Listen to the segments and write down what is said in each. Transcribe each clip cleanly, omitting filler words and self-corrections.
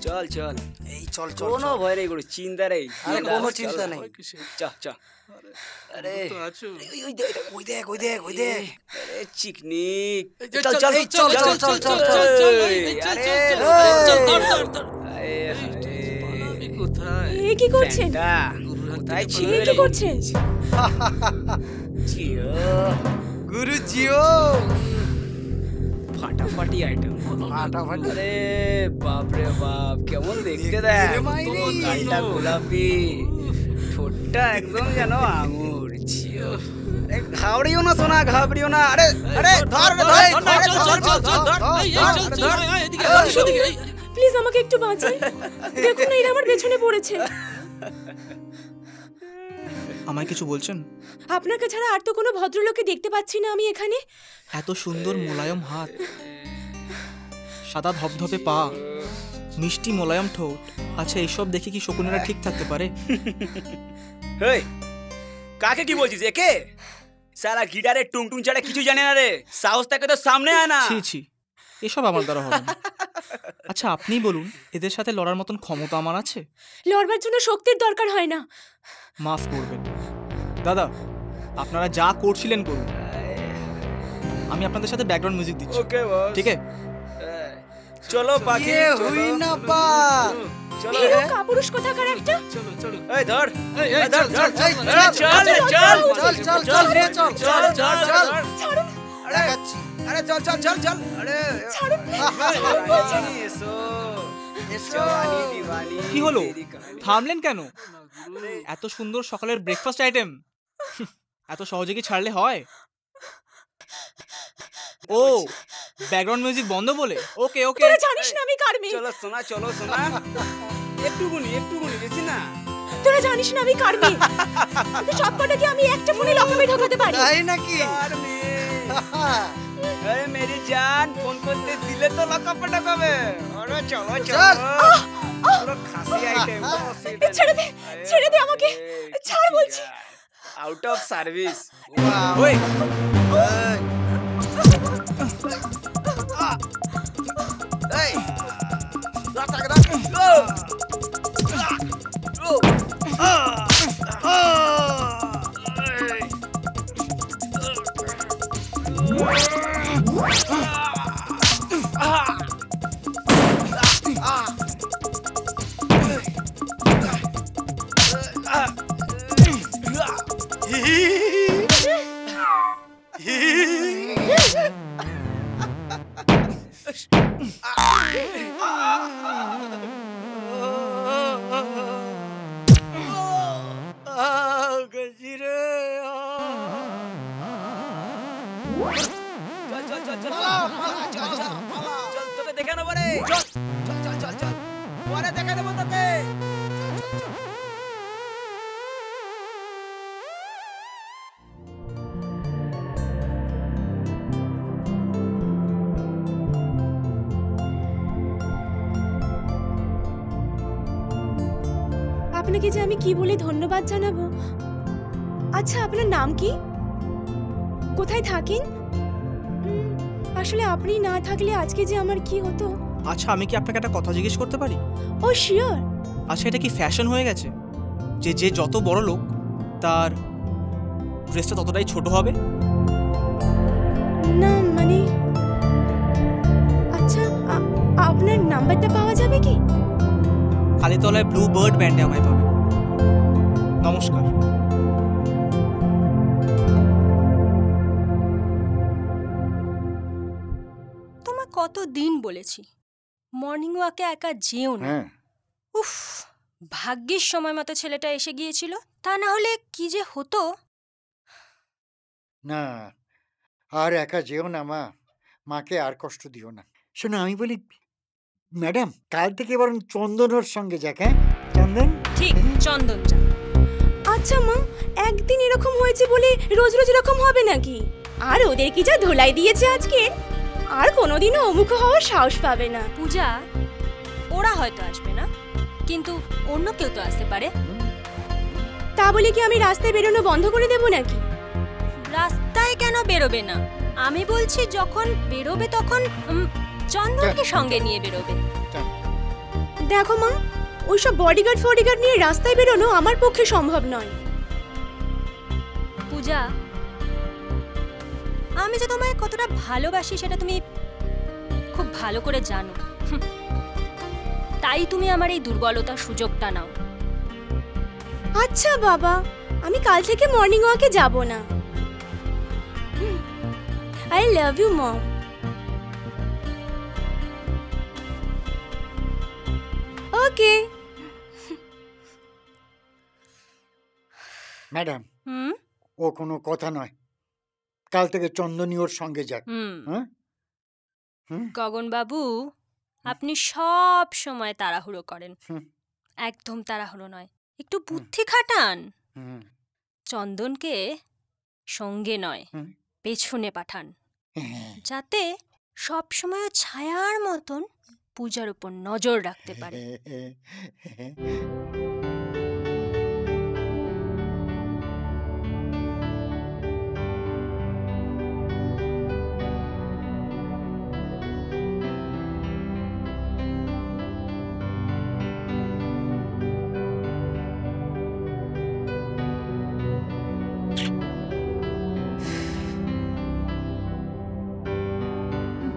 চল চল এই চল চল কোনো ভয় নেই, কোনো চিন্তা নেই। আরে কোনো চিন্তা নেই। চ চ। আরে ওই দেখ ওই দেখ ওই দেখ। আরে চিকনিক, চল চল চল চল চল চল চল চল। কোথায় কি করছেন? কোথায় ছিল? কি করছেন? গুরু জিও ফাটাফাটি আইটেম, ফাটাফাটি। আরে বাপ রে বাপ, কেমন দেখতে দেখ, গালটা গোলাপি, ঠোঁটটা একদম যেন আঙুর। ঘাবড়িও না সোনা, ঘাবড়িও না। আরে আরে ধর প্লিজ আমাকে একটু বাঁচান, দেখুন না এরা আমার পেছনে পড়েছে। আমায় কিছু বলছেন? আপনাকে ছাড়া আর তো কোনো ভদ্রলোককে দেখতে পাচ্ছি না আমি এখানে। এত সুন্দর মোলায়ম হাত, সাদা ধপধপে পা, মিষ্টি মোলায়ম ঠোঁট, আচ্ছা এইসব দেখে কি শকুনেরা ঠিক থাকতে পারে? হেই, কাকে কি বলছিস? একে সারা গিটারে টুংটুং ছাড়া কিছু জানে না রে, সাহস থাকে তো সামনে আয় না। ছি ছি, এসব আমার দ্বারা হবে না। আচ্ছা আপনিই বলুন, এদের সাথে লড়ার মতন ক্ষমতা আমার আছে? লড়বার জন্য শক্তির দরকার হয় না। মাফ করবেন দাদা, আপনারা যা করছিলেন করুন, আমি আপনাদের সাথে ব্যাকগ্রাউন্ড মিউজিক দিচ্ছি। ওকে বস, ঠিক আছে? চলো পাখি, ये हुई ना पा। চলো এই কাপুরুষ কোথাকার একটা। এই ধর, এই ধর চল ধর, চল চল চল চল চল রে চল চল চল চল। ছাড়ুন, আরে আরে চল চল চল চল। আরে ছাড়ুন, রানী, এসো এসো, রানী দিওয়ানি। কি হলো, থামলেন কেন? এত সুন্দর সকালের ব্রেকফাস্ট আইটেম এত সহজে কি ছাড়লে হয়? ও ব্যাকগ্রাউন্ড মিউজিক বন্ধ বলে? ওকে ওকে। তোরা জানিস না আমি কার মেয়ে? চলো সোনা, চলো সোনা, একটুকুনি বেশি না। তোরা জানিস না আমি কার মেয়ে? সব কটাকে আমি একটা ফোনে লকামে ঢোকাতে পারি। তাই নাকি? আর মেয়ে, আরে মেরি জান, ফোন করতে দিলে তো লকাপটা কবে? আরে চলো চলো, পুরো খাসি আইটেম। ছেড়ে দে আমাকে, ছাড় বলছি। Out of service. ওই এই তোকে দেখে নেবো রে, চল চল চল চল, পরে দেখে নেবো তোকে। আপনাকে যে আমি কি বলে ধন্যবাদ জানাবো। আচ্ছা, আপনার নাম কি? কোথায় থাকেন? আসলে আপনি না থাকলে আজকে যে আমার কি হতো। আচ্ছা, আমি কি আপনাকে একটা কথা জিজ্ঞেস করতে পারি? ও শিওর। আচ্ছা, এটা কি ফ্যাশন হয়ে গেছে যে যে যত বড় লোক তার ড্রেসটা ততটাই ছোট হবে? না মানে, আচ্ছা আপনার নাম্বারটা পাওয়া যাবে কি? কালীতলায় ব্লু বার্ড ব্যান্ডে আমায় পাবে। নমস্কার। তোমায় কতদিন বলেছি মর্নিং ওয়াকে একা যেও না। হ্যাঁ, উফ, ভাগ্যিস সময় মতো ছেলেটা এসে গিয়েছিল, তা না হলে কি যে হতো। না আর একা যেও না মা, মাকে আর কষ্ট দিও না। শোনো, আমি বলি ম্যাডাম, কাল থেকে বরং চন্দনের সঙ্গে যাক। হ্যাঁ চন্দন? ঠিক, চন্দন যা। আচ্ছা মা, একদিন এরকম হয়েছে বলে রোজ রোজ এরকম হবে নাকি? আর ওদের কি যা ধোলাই দিয়েছে আজকে, আর কোনোদিনও অমুখ হওয়ার সাহস পাবে না। পূজা, ওরা হয়তো আসবে না, কিন্তু অন্য কেউ তো আসতে পারে। তা বলে কি আমি রাস্তায় বেরোনো বন্ধ করে দেব নাকি? রাস্তায় কেন বেরোবে না? আমি বলছি যখন বেরোবে তখন চন্দনকে সঙ্গে নিয়ে বেরোবে। দেখো মা, ওইসব বডিগার্ড ফডিগার্ড নিয়ে রাস্তায় বেরোনো আমার পক্ষে সম্ভব নয়। পূজা, আমি যে তোমায় কতটা ভালোবাসি সেটা তুমি খুব ভালো করে জানো। তাই তুমি আমার এই দুর্বলতার সুযোগটা নাও। আচ্ছা বাবা, আমি কাল থেকে মর্নিং ওয়াকে যাব না। I love you mom. Okay madam, হুম ও কোনো কথা নয়, কাল থেকে চন্দনী ওর সঙ্গে যাক। হুম হ্যাঁ, গগন বাবু, আপনি সব সময় তাড়াহুড়ো করেন। হুম। একদম তাড়াহুড়ো নয়, একটু বুদ্ধি খাটান। হুম, চন্দনকে সঙ্গে নয়, হুম। পেছনে পাঠান, হ্যাঁ। যাতে সব সময় ছায়ার মতন পূজার উপর নজর রাখতে পারে।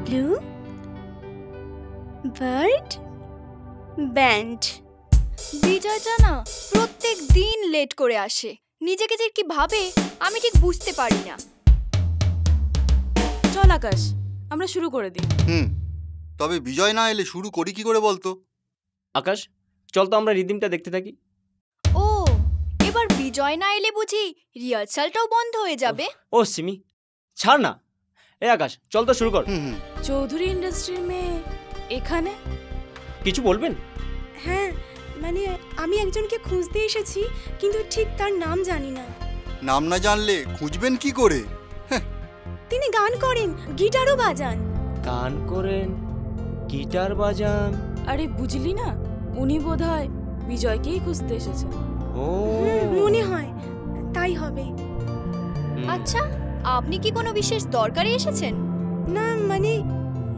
Blue bird band. বিজয়টা না প্রত্যেক দিন লেট করে আসে, নিজেকে যে কি ভাবে আমি ঠিক বুঝতে পারি না। চল আকাশ, আমরা শুরু করে দিই। তবে বিজয় না এলে শুরু করি কি করে বলতো? আকাশ, চল তো আমরা রিদিমটা দেখতে থাকি। ও, এবার বিজয় না এলে বুঝি রিহার্সালটাও বন্ধ হয়ে যাবে? ও সিমি, ছাড় না। এ আকাশ, চল তো শুরু কর। চৌধুরী ইন্ডাস্ট্রির মেয়ে এখানে? কিছু বলবেন? হ্যাঁ, মানে আমি একজনকে খুঁজতে এসেছি, কিন্তু ঠিক তার নাম জানি না। নাম না জানলে খুঁজবেন কি করে? তিনি গান করেন, গিটারও বাজান। গান করেন, গিটার বাজান? আরে বুঝলি না, উনি বোধহয় বিজয়কেই খুঁজতে এসেছেন। ও মনে হয় তাই হবে। আচ্ছা, আপনি কি কোনো বিশেষ দরকারে এসেছেন? না মানে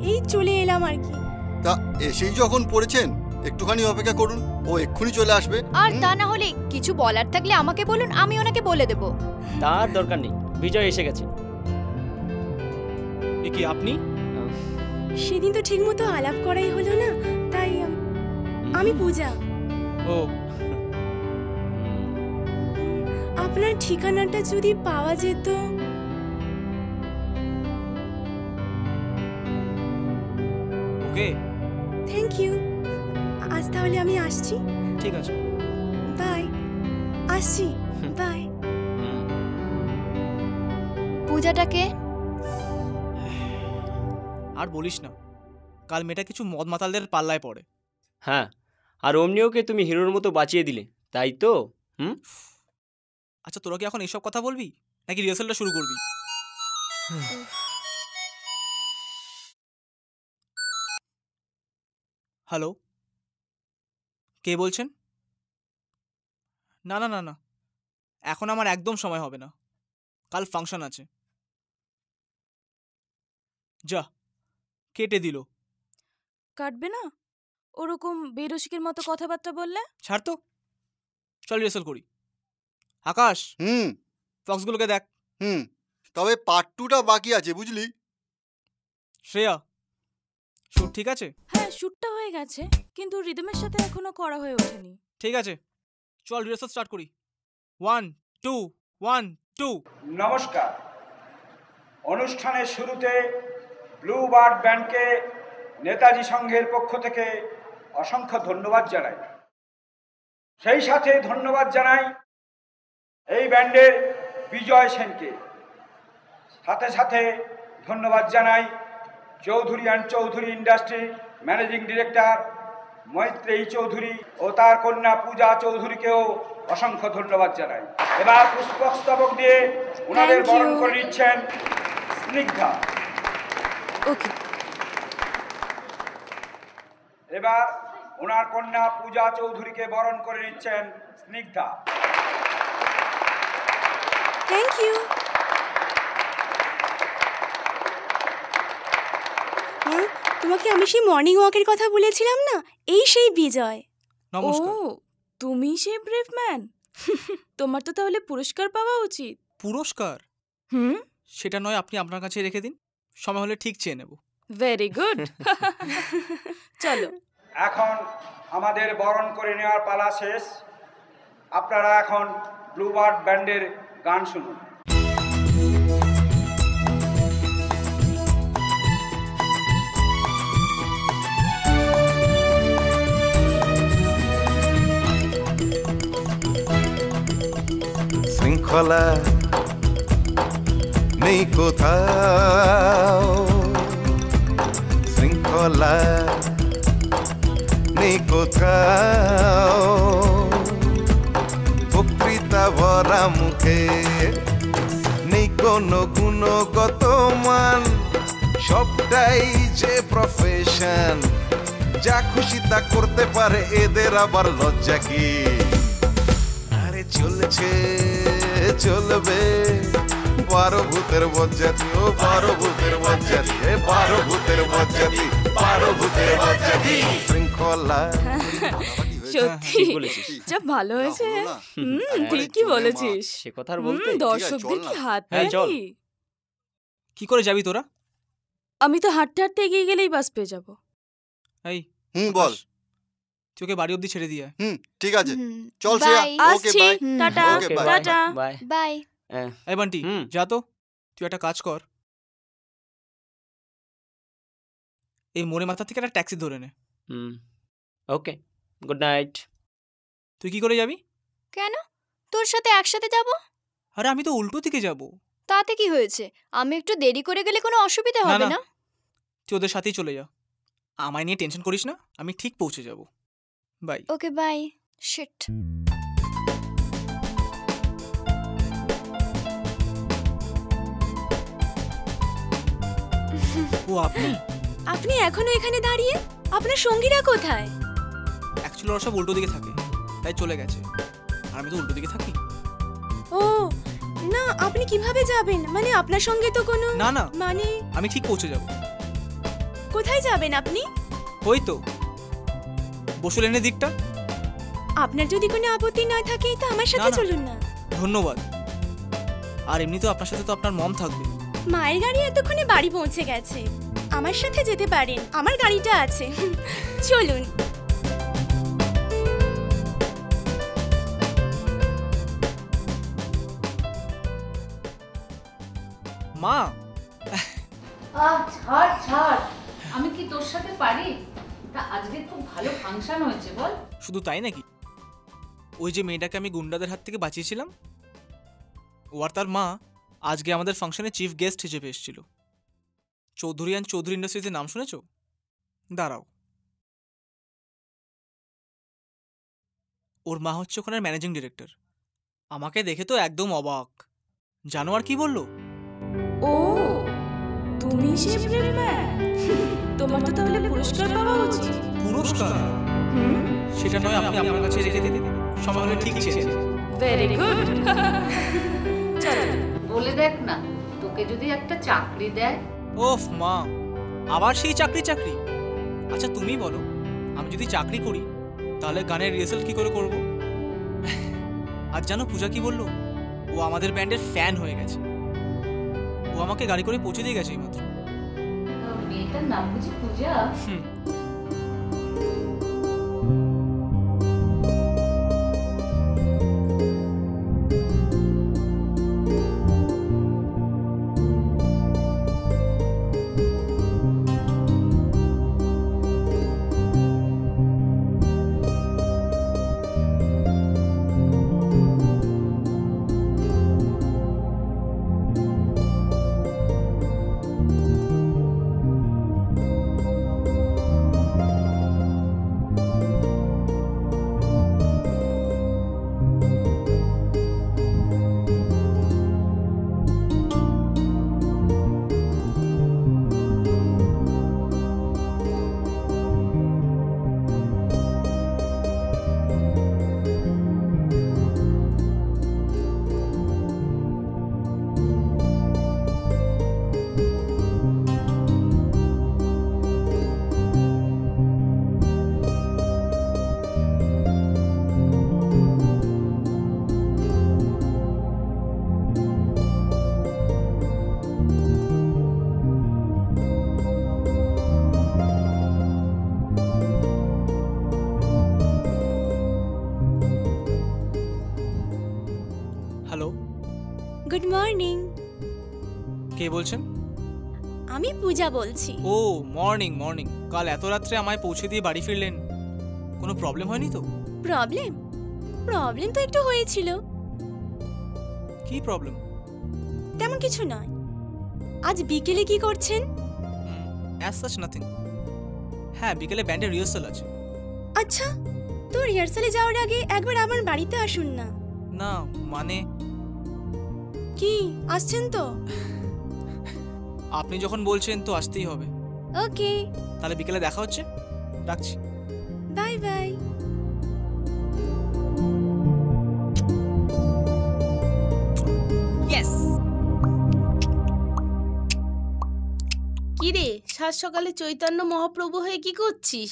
এই চলে এলাম আর কি। তা এসেই যখন পড়েছেন একটুখানি অপেক্ষা করুন, ও এক্ষুনি চলে আসবে। আর তা না হলে কিছু বলার থাকলে আমাকে বলুন, আমি ওনাকে বলে দেব। তার দরকার নেই, বিজয় এসে গেছে। এ কি আপনি? সেদিন তো ঠিক মতো আলাপ করাই হলো না, তাই আমি পূজা। ও, আপনার ঠিকানাটা যদি পাওয়া যেত। ওকে, থ্যাংক ইউ। আজ তাহলে আমি আসছি। ঠিক আছে। বাই। আসছি। বাই। পূজাটাকে আর বলিস না, কাল মেয়েটা কিছু মদ মাতালদের পাল্লায় পড়ে। হ্যাঁ, আর অমনি ওকে তুমি হিরোর মতো বাঁচিয়ে দিলে, তাই তো? আচ্ছা, তোরা কি এখন এইসব কথা বলবি নাকি রিহার্সালটা শুরু করবি? হ্যালো, কে বলছেন? না না না না, এখন আমার একদম সময় হবে না, কাল ফাংশন আছে। যা, কেটে দিল। কাটবে না? ওরকম বেরসিকের মতো কথাবার্তা বললে? ছাড় তো, চল রিহার্সাল করি। আকাশ, ফক্সগুলোকে দেখ। তবে পার্ট 2টা বাকি আছে, বুঝলি? শ্রেয়া, শুট ঠিক আছে? হ্যাঁ, শ্যুটটা হয়ে গেছে, কিন্তু রিদমের সাথে এখনো করা হয়ে ওঠেনি। ঠিক আছে, চল রিহার্সাল স্টার্ট করি। 1 2 1 2। নমস্কার। অনুষ্ঠানের শুরুতে ব্লু বার্ড ব্যান্ডকে নেতাজি সংঘের পক্ষ থেকে অসংখ্য ধন্যবাদ জানাই। সেই সাথে ধন্যবাদ জানাই এই ব্যান্ডের বিজয় সেনকে। সাথে সাথে ধন্যবাদ জানাই Chowdhury and Chowdhury industry managing director Maitreyi Chowdhury ও তার কন্যা পূজা চৌধুরীকেও অসংখ্য ধন্যবাদ জানাই। এবার পুষ্পস্তবক দিয়ে ওনাদের বরণ করে নিচ্ছেন স্নিগ্ধা। ওকে। এবার ওনার কন্যা পূজা চৌধুরীকে বরণ করে নিচ্ছেন স্নিগ্ধা। Thank you. তোমাকে আমি সেই মর্নিং ওয়াকের কথা বলেছিলাম না, এই সেই বিজয়। নমস্কার। ও, তুমি সেই ব্রেভ ম্যান। তোমার তো তাহলে পুরস্কার পাওয়া উচিত। পুরস্কার? সেটা নয়, আপনি আপনার কাছে রেখে দিন, সময় হলে ঠিক চেয়ে নেব। Very good. চলো, এখন আমাদের বরণ করে নেওয়ার পালা শেষ। আপনারা এখন ব্লুবার্ড ব্যান্ডের গান শুনুন। শৃঙ্খলা নেই কোথাও, শৃঙ্খলা নেই কোথাও, বক্তৃতা ভরা মুখে নেই কোনো গুণগত মান, সবটাই যে প্রফেশন, যা খুশি তা করতে পারে, এদের আবার লজ্জা কি? আরে চলছে চলবে 12 ভূতের বজ্জাতি, ও 12 ভূতের বজ্জাতি, 12 ভূতের বজ্জাতি, 12 ভূতের বজ্জাতি। শৃঙ্খলা। সত্যি যা ভালো হয়েছে। ঠিকই বলেছিস। সে কথা বলতে দর্শকদের কি হাত চল। কি করে যাবি তোরা? আমি তো হাঁটতে হাঁটতে এগিয়ে গেলেই বাস পেয়ে যাবো। এই বল। তুই ওকে বাড়ি অবধি ছেড়ে দিয়ে আয়। ঠিক আছে, চল Shreya. Okay bye. Tata. Okay bye. Tata. Bye bye. এই বান্টি, যা তো, তুই একটা কাজ কর, এই মোড়ে মাথা থেকে একটা ট্যাক্সি ধরে নে। ওকে, গুড নাইট। তুই কি করে যাবি? কেন, তোর সাথে একসাথে যাব? আরে আমি তো উল্টো দিকে যাব। তাতে কি হয়েছে? আমি একটু দেরি করে গেলে কোনো অসুবিধা হবে না? তুই ওদের সাথেই চলে যা, আমায় নিয়ে টেনশন করিস না, আমি ঠিক পৌঁছে যাব। বাই। Okay bye. শিট। ও আপনি? আপনি এখনো এখানে দাঁড়িয়ে? আপনার সঙ্গীরা কোথায়? অ্যাকচুয়ালি ওরা সব উল্টো দিকে থাকে, তাই চলে গেছে, আর আমি তো উল্টো দিকে থাকি। ও না, আপনি কিভাবে যাবেন? মানে আপনার সঙ্গে তো কোনো... না না, মানে আমি ঠিক পৌঁছে যাব। কোথায় যাবেন আপনি? ওই তো বসু লেনের দিকটা। আপনার যদি কোনো আপত্তি না থাকে তো আমার সাথে চলুন না। ধন্যবাদ। আর এমনি তো আপনার সাথে তো আপনার মম থাকবে। মায়ের গাড়ি এতক্ষণে বাড়ি পৌঁছে গেছে, আমার সাথে যেতে পারেন, আমার গাড়িটা আছে। চলুন। মা। ছাড় ছাড়, আমি কি তোর সাথে পারি? তা আজকে খুব ভালো ফাংশন হয়েছে বল। শুধু তাই নাকি, ওই যে মেয়েটাকে আমি গুন্ডাদের হাত থেকে বাঁচিয়েছিলাম, ও আর তার মা আজকে আমাদের ফাংশনে চিফ গেস্ট হিসেবে এসেছিল। চৌধুরী অ্যান্ড চৌধুরী ইন্ডাস্ট্রিজের নাম শুনেছো? দাঁড়াও, ওর মা হচ্ছে ওখানের ম্যানেজিং ডিরেক্টর। আমাকে দেখে তো একদম অবাক। জানো আর কি বললো? ও, তুমি সেই ব্রেভ ম্যান। তোমার তো তাহলে পুরস্কার পাওয়া উচিত। পুরস্কার? সেটা নয়, আপনি আপনার কাছে রেখে দিন, সময় হলে ঠিক চেয়ে ভেরি গুড। বলে দেখ না, তোকে যদি একটা চাকরি দেয়। ওফ মা, আবার সেই চাকরি চাকরি। আচ্ছা তুমি বলো, আমি যদি চাকরি করি তাহলে গানের রিহার্সাল কি করে করব? আর জানো পূজা কি বললো? ও আমাদের ব্যান্ডের ফ্যান হয়ে গেছে। ও আমাকে গাড়ি করে পৌঁছে দিয়ে গেছে এইমাত্র। মেয়েটার নাম বুঝি পূজা? Hello, good morning. কে বলছেন? আমি পূজা বলছি। ও মর্নিং মর্নিং। কাল এত রাত্রে আমায় পৌঁছে দিয়ে বাড়ি ফিরলেন, কোনো প্রবলেম হয়নি তো? প্রবলেম? প্রবলেম তো একটু হয়েছিল। কি প্রবলেম? তেমন কিছু নয়। আজ বিকেলে কি করছেন? As such nothing. হ্যাঁ, বিকেলে ব্যান্ডের রিহার্সাল আছে। আচ্ছা, তো রিহার্সালে যাওয়ার আগে একবার আমার বাড়িতে আসুন না। না মানে কি, আসছেন তো? আপনি যখন বলছেন তো আসতেই হবে। ওকে, তাহলে বিকেলে দেখা হচ্ছে, রাখছি। Bye bye. ইয়েস। কি রে, সাত সকালে চৈতন্য মহাপ্রভু হয়ে কি করছিস?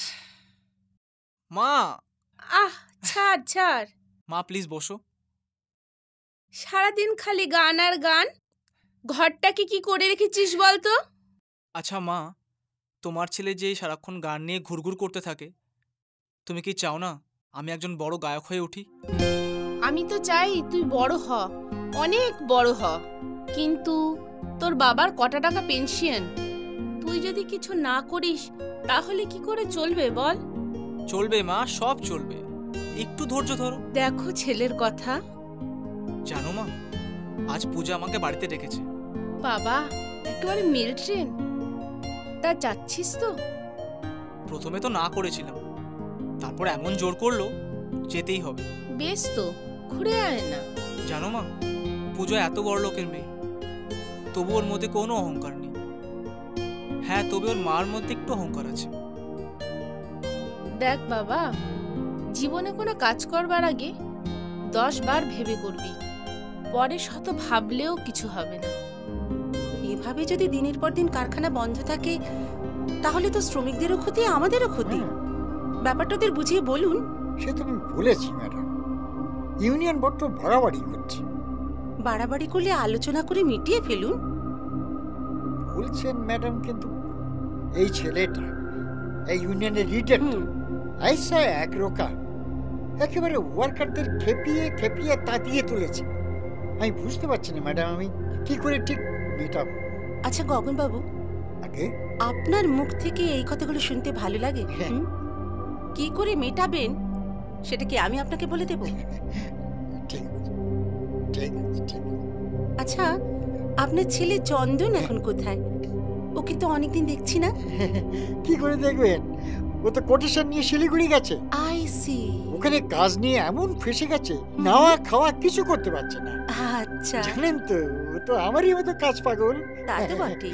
মা। ছাড় ছাড়। মা প্লিজ বসো। সারাদিন খালি গান আর গান। ঘরটাকে কি করে রেখেছিস বলতো? আচ্ছা মা, তোমার ছেলে যে সারাক্ষণ গান নিয়ে ঘুরঘুর করতে থাকে, তুমি কি চাও না আমি একজন বড় গায়ক হয়ে উঠি? আমি তো চাই তুই বড় হ, অনেক বড় হ, কিন্তু তোর বাবার কটা টাকা পেনশন? তুই যদি কিছু না করিস তাহলে কি করে চলবে বল? চলবে মা, সব চলবে, একটু ধৈর্য ধরো। দেখো ছেলের কথা। জানো মা, আজ পূজা আমাকে বাড়িতে ডেকেছে। বাবা, একেবারে মিল ট্রেন। তা যাচ্ছিস তো? প্রথমে তো না করেছিলাম, তারপর এমন জোর করলো যেতেই হবে। বেশ তো, ঘুরে আয় না। জানো মা, পূজা এত বড় লোকের মেয়ে, তবু ওর মধ্যে কোনো অহংকার নেই। হ্যাঁ, তবে ওর মার মধ্যে একটু অহংকার আছে। দেখ বাবা, জীবনে কোনো কাজ করবার আগে 10 বার ভেবে করবি, পরে শত ভাবলেও কিছু হবে না। এভাবে যদি দিনের পর দিন কারখানা বন্ধ থাকে তাহলে তো শ্রমিকদেরও ক্ষতি, আমাদেরও ক্ষতি। ব্যাপারটা ওদের বুঝিয়ে বলুন। সে তো আমি বলেছি ম্যাডাম, ইউনিয়ন বড্ড বাড়াবাড়ি করছে। বাড়াবাড়ি করলে আলোচনা করে মিটিয়ে ফেলুন বলছেন ম্যাডাম, কিন্তু এই ছেলেটা এই ইউনিয়নের লিডার তো আইসা একরোকা একেবারে ওয়ার্কারদের খেপিয়ে খেপিয়ে তাতিয়ে তুলেছে। আমি বুঝতে পারছি না ম্যাডাম, আমি কি করে ঠিক মেটাবো। আচ্ছা গগন বাবু, আগে আপনার মুখ থেকে এই কথাগুলো শুনতে ভালো লাগে। কি করে মেটাবেন সেটা কি আমি আপনাকে বলে দেব? ঠিক আছে, ঠিক আছে, ঠিক আছে। আচ্ছা, আপনার ছেলে চন্দন এখন কোথায়? ওকে তো অনেকদিন দেখছি না। কি করে দেখবেন, ও তো কোটেশন নিয়ে শিলিগুড়ি গেছে। I see. ওখানে কাজ নিয়ে এমন ফেসে গেছে, নাওয়া খাওয়া কিছু করতে পারছে না। আচ্ছা, জানেন তো, ও তো আমারই মতো কাজ পাগল। তা তো বটেই।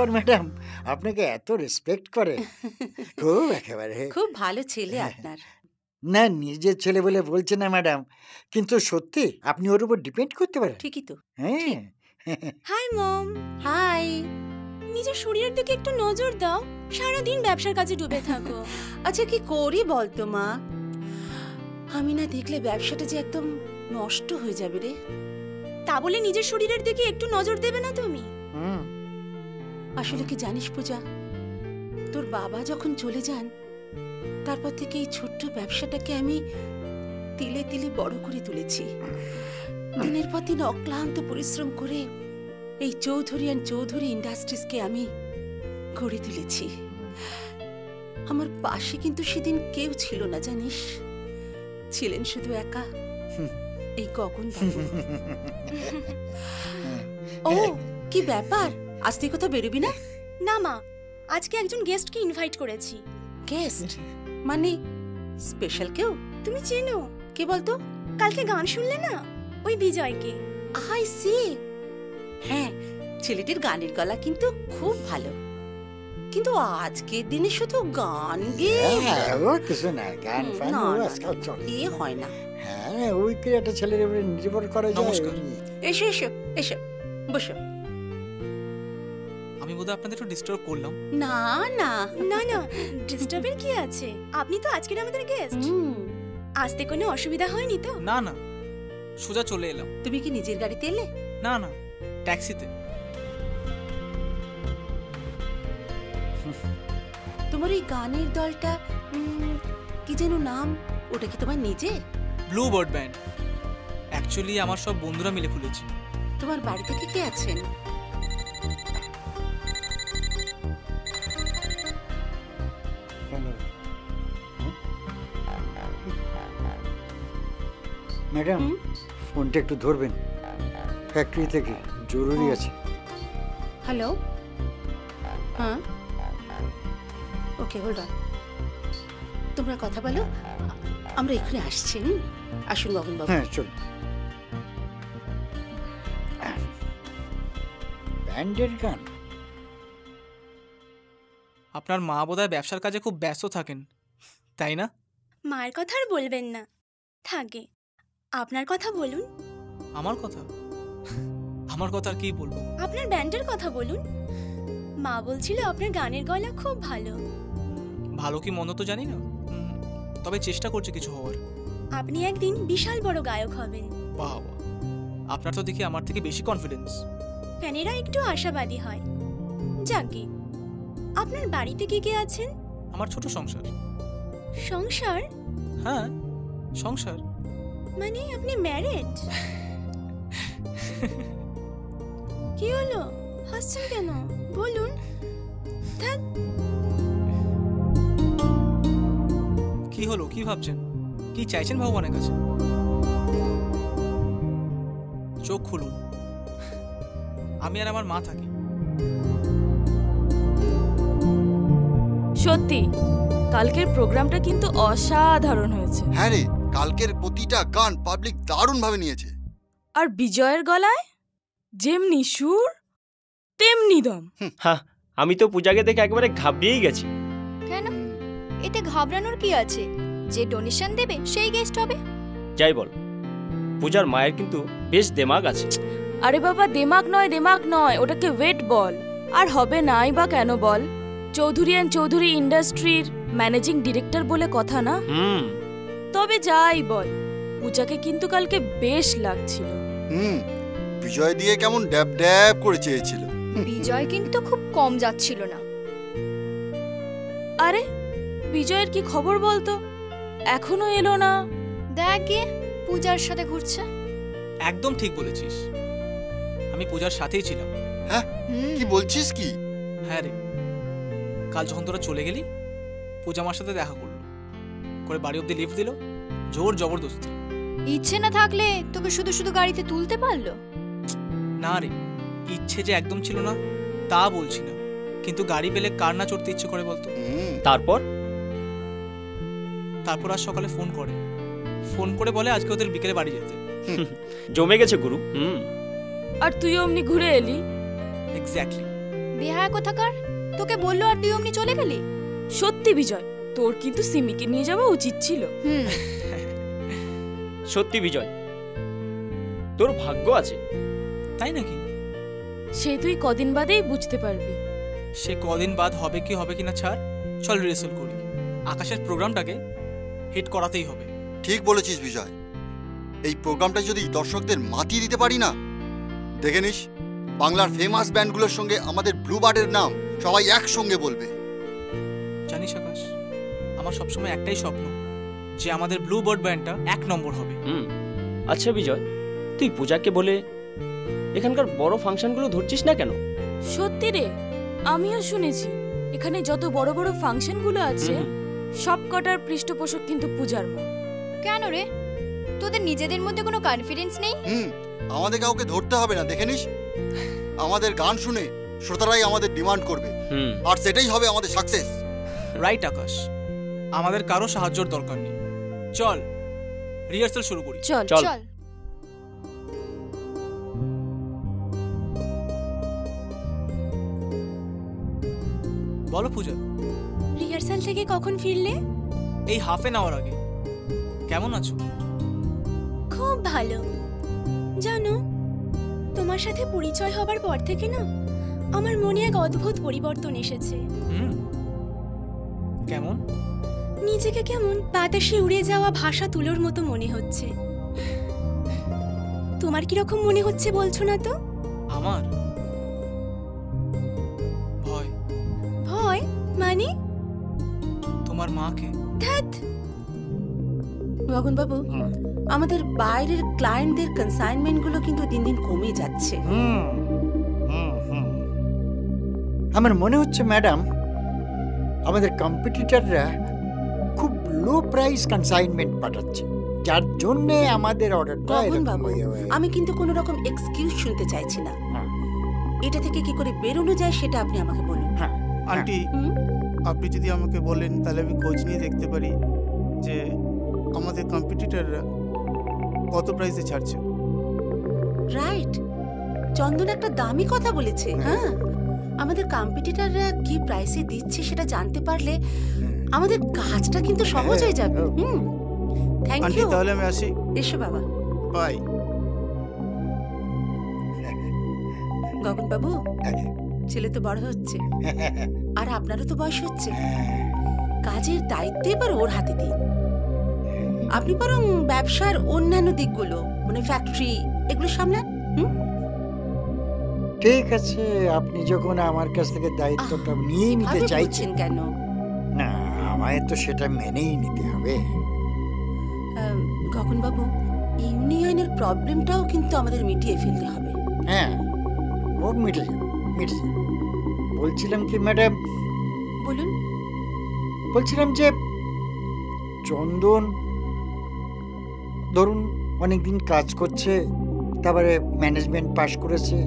আবার ম্যাডাম আপনাকে এত রেসপেক্ট করে, খুব একেবারে। খুব ভালো ছেলে আপনার। না, নিজের ছেলে বলে বলছে না ম্যাডাম, কিন্তু সত্যি আপনি ওর উপর ডিপেন্ড করতে পারেন। ঠিকই তো। হ্যাঁ। হাই মম। হাই। নিজের শরীরের দিকে একটু নজর দাও, সারাদিন ব্যবসার কাজে ডুবে থাকো। আচ্ছা কি করি বলতো মা, আমি না দেখলে ব্যবসাটা যে একদম নষ্ট হয়ে যাবে রে। তা বলে নিজের শরীরের দিকে একটু নজর দেবে না তুমি? আসলে কি জানিস পূজা, তোর বাবা যখন চলে যান তারপর থেকে এই ছোট্ট ব্যবসাটাকে আমি তিলে তিলে বড় করে তুলেছি। দিনের পর দিন অক্লান্ত পরিশ্রম করে এই চৌধুরী অ্যান্ড চৌধুরী ইন্ডাস্ট্রিজকে আমি গড়ে তুলেছি। আমার পাশে কিন্তু সেদিন কেউ ছিল না জানিস, ছিলেন শুধু একা এই গগন বাবু। ও কি ব্যাপার, আজ তুই কোথাও বেরোবি না? না মা, আজকে একজন গেস্টকে ইনভাইট করেছি। গেস্ট মানে স্পেশাল কেউ? তুমি চেনো? কে বলতো? কালকে গান শুনলে না, ওই বিজয়কে। I see. হ্যাঁ, ছেলেটির গানের গলা কিন্তু খুব ভালো, কিন্তু আজকের দিনে শুধু গান গেয়ে কিছু না, গান ফান আজকাল চলে, এ হয় না। হ্যাঁ, ওই কি একটা ছেলের উপরে নির্ভর করা যায়। এসো এসো এসো, বসো। আমি বোধহয় আপনাদের একটু ডিস্টার্ব করলাম। না না না না, ডিস্টার্বের কি আছে? আপনি তো আজকের আমাদের গেস্ট। আসতে কোনো অসুবিধা হয়নি তো? না না, সোজা চলে এলাম। তুমি কি নিজের গাড়িতে এলে? না না, ট্যাক্সিতে। তোমার এই গানের দলটা কি যেন নাম, ওটা কি তোমার নিজে? Blue bird band. অ্যাকচুয়ালি আমার সব বন্ধুরা মিলে খুলেছি। তোমার বাড়ি থেকে কে আছেন? ম্যাডাম, ফোনটা একটু ধরবেন, ফ্যাক্টরি থেকে জরুরি আছে। হ্যালো, হ্যাঁ, ওকে, হোল্ড অন। তোমরা কথা বলো, আমরা এখানে আসছি। আসুন গগন বাবু। হ্যাঁ চল। ব্যান্ডের গান? আপনার মা বোধহয় ব্যবসার কাজে খুব ব্যস্ত থাকেন, তাই না? মায়ের কথা আর বলবেন না, থাকে। আপনার কথা বলুন। আমার কথা? আমার কথা আর কি বলবো? আপনার ব্যান্ডের কথা বলুন। মা বলছিল আপনার গানের গলা খুব ভালো। ভালো কি মন্দ তো জানি না, তবে চেষ্টা করছি কিছু হওয়ার। আপনি একদিন বিশাল বড় গায়ক হবেন। বাবা, আপনার তো দেখি আমার থেকে বেশি কনফিডেন্স। ফ্যানেরা একটু আশাবাদী হয়। যাকে, আপনার বাড়িতে কে কে আছেন? আমার ছোট সংসার। সংসার? হ্যাঁ, সংসার। মানে আপনি ম্যারিড? কি হলো, হাসছেন কেন? বলুন। কি হলো, কি ভাবছেন, কি চাইছেন ভগবানের কাছে? চোখ খুলুন, আমি আর আমার মা থাকি। সত্যি কালকের প্রোগ্রামটা কিন্তু অসাধারণ হয়েছে। হ্যাঁ রে, কালকের প্রতিটা গান পাবলিক দারুণ ভাবে নিয়েছে। আর বিজয়ের গলায় যেমনি সুর তেমনি দম। হ্যাঁ, আমি তো পূজাকে দেখে একেবারে ঘাবড়িয়েই গেছি। কেন? এতে ঘাবড়ানোর কি আছে? যে ডোনেশন দেবে সেই গেস্ট হবে। যাই বল, পূজার মায়ের কিন্তু বেশ দেমাগ আছে। আরে বাবা, দেমাগ নয়, ওটাকে ওয়েট বল। আর হবে নাই বা কেন বল? চৌধুরী অ্যান্ড চৌধুরী ইন্ডাস্ট্রির ম্যানেজিং ডিরেক্টর বলে কথা না? তবে যাই বল, পূজাকে কিন্তু কালকে বেশ লাগছিল। বিজয় দিয়ে কেমন ড্যাব ড্যাব করে চেয়েছিল। বিজয় কিন্তু খুব কম যাচ্ছিল না। আরে বিজয়ের কি খবর বলতো? এখনো এলো না। দেখ গিয়ে, পূজার সাথে ঘুরছে। একদম ঠিক বলেছিস, আমি পূজার সাথেই ছিলাম। হ্যাঁ, কি বলছিস কি? হ্যাঁ রে, কাল যখন তোরা চলে গেলি, পূজা আমার সাথে দেখা করলো, করে বাড়ি অব্দি লিফট দিল, জোর জবরদস্তি। ইচ্ছে না থাকলে তোকে শুধু শুধু গাড়িতে তুলতে পারলো? না রে, ইচ্ছে যে একদম ছিল না তা বলছি না, কিন্তু গাড়ি পেলে কার না চড়তে ইচ্ছে করে বলতো? তারপর আজ সকালে ফোন করে বলে আজকে ওদের বিকেলে বাড়ি যেতে। জমে গেছে গুরু। আর তুই অমনি ঘুরে এলি। এক্স্যাক্টলি, বেহায়া কোথাকার, তোকে বললো আর তুই অমনি চলে গেলি। সত্যি বিজয়, তোর কিন্তু সিমিকে নিয়ে যাওয়া উচিত ছিল। সত্যি বিজয়, তোর ভাগ্য আছে। তাই নাকি? সে তুই কদিন বাদেই বুঝতে পারবি। সে কদিন বাদ হবে কি না ছাড়, চল রিহার্সাল করি। আকাশের প্রোগ্রামটাকে হিট করাতেই হবে। ঠিক বলেছিস বিজয়, এই প্রোগ্রামটা যদি দর্শকদের মাতিয়ে দিতে পারি না, দেখে নিস বাংলার ফেমাস ব্যান্ডগুলোর সঙ্গে আমাদের ব্লুবার্ডের নাম সবাই একসঙ্গে বলবে। জানিস আকাশ, আমার সবসময় একটাই স্বপ্ন যে আমাদের ব্লুবার্ড ব্যান্ডটা 1 নম্বর হবে। আচ্ছা বিজয়, তুই পূজাকে বলে এখানকার বড় ফাংশনগুলো ধরছিস না কেন? সত্যি রে, আমিও শুনেছি এখানে যত বড় বড় ফাংশনগুলো আছে সব কটার পৃষ্ঠপোষক কিন্তু পূজার মা। কেন রে, তোদের নিজেদের মধ্যে কোনো কনফিডেন্স নেই? আমাদের কাউকে ধরতে হবে না, দেখে নিস আমাদের গান শুনে শ্রোতারাই আমাদের ডিমান্ড করবে, আর সেটাই হবে আমাদের সাকসেস। রাইট আকাশ, আমাদের কারো সাহায্যের দরকার নেই। চল রিহার্সাল শুরু করি। চল চল। বলো পূজা, রিহার্সাল থেকে কখন ফিরলে? এই হাফ এন আওয়ার আগে। কেমন আছো? খুব ভালো। জানো, তোমার সাথে পরিচয় হবার পর থেকে না আমার মনে এক অদ্ভুত পরিবর্তন এসেছে। কেমন? নিজেকে কেমন বাতাসে উড়ে যাওয়া ভাষা তুলোর মতো মনে হচ্ছে। তোমার কিরকম মনে হচ্ছে বলছো না তো? আমার ভয়। ভয় মানে? তোমার মাকে। ধ্যাৎ, গগনবাবু, আমাদের বাইরের ক্লায়েন্টদের কনসাইনমেন্টগুলো কিন্তু দিন দিন কমে যাচ্ছে। আমার মনে হচ্ছে ম্যাডাম, আমাদের কম্পিটিটররা খুব লো প্রাইস কনসাইনমেন্ট পাঠাচ্ছে, যার জন্য আমাদের অর্ডারটা এরকম হয়ে যাবে। আমি কিন্তু কোনো রকম এক্সকিউজ শুনতে চাইছি না। এটা থেকে কি করে বেরোনো যায় সেটা আপনি আমাকে বলুন। আন্টি, আপনি যদি আমাকে বলেন তাহলে আমি খোঁজ নিয়ে দেখতে পারি যে আমাদের কম্পিটিটররা কত প্রাইসে ছাড়ছে। রাইট, চন্দন একটা দামি কথা বলেছে। হ্যাঁ, আমাদের কম্পিটিটররা কি প্রাইসে দিচ্ছে সেটা জানতে পারলে আমাদের কাজটা কিন্তু সহজ হয়ে যাবে। Thank aunty, you. তাহলে আমি আসি। এসো বাবা। বাই। গগন বাবু, ছেলে তো বড় হচ্ছে আর আপনারও তো বয়স হচ্ছে, কাজের দায়িত্ব এবার ওর হাতে দিন। আপনি বরং ব্যবসার অন্যান্য দিকগুলো মানে ফ্যাক্টরি এগুলো সামলান। ঠিক আছে, আপনি যখন আমার কাছ থেকে দায়িত্বটা নিয়ে নিতে চাইছেন কেন? না, আমায় তো সেটা মেনেই নিতে হবে। গগন বাবু, ইউনিয়নের প্রবলেমটাও কিন্তু আমাদের মিটিয়ে ফেলতে হবে। হ্যাঁ, ও মিটে যাবে। বলছিলাম কি ম্যাডাম, বলুন। বলছিলাম যে চন্দন ধরুন অনেকদিন কাজ করছে, তারপরে ম্যানেজমেন্ট পাশ করেছে,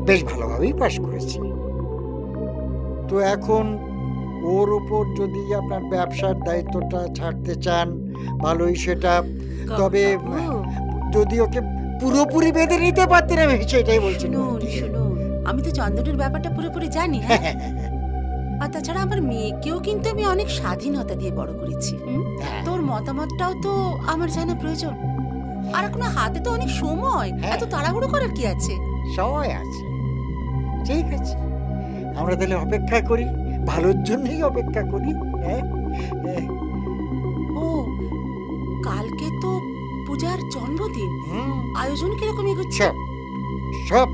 বেশ ভালোভাবেই পাশ করেছে। তো এখন ওর উপর যদি আপনার ব্যবসার দায়িত্বটা ছাড়তে চান ভালোই সেটা, তবে যদি ওকে পুরোপুরি বেঁধে নিতে পারতেন আমি সেটাই বলছি। শুনুন, আমি তো চন্দনের ব্যাপারটা পুরোপুরি জানি। হ্যাঁ, আর তাছাড়া আমার মেয়েকেও কিন্তু আমি অনেক স্বাধীনতা দিয়ে বড় করেছি। তোর মতামতটাও তো আমার জানা প্রয়োজন। আর এখনো হাতে তো অনেক সময়, এত তাড়াহুড়ো করার কি আছে? সময় আছে, ঠিক আছে। আমরা তাহলে অপেক্ষা করি, ভালোর জন্যই অপেক্ষা করি। ও, কালকে তো পূজার জন্মদিন, আয়োজন কিরকম এগোচ্ছে? সব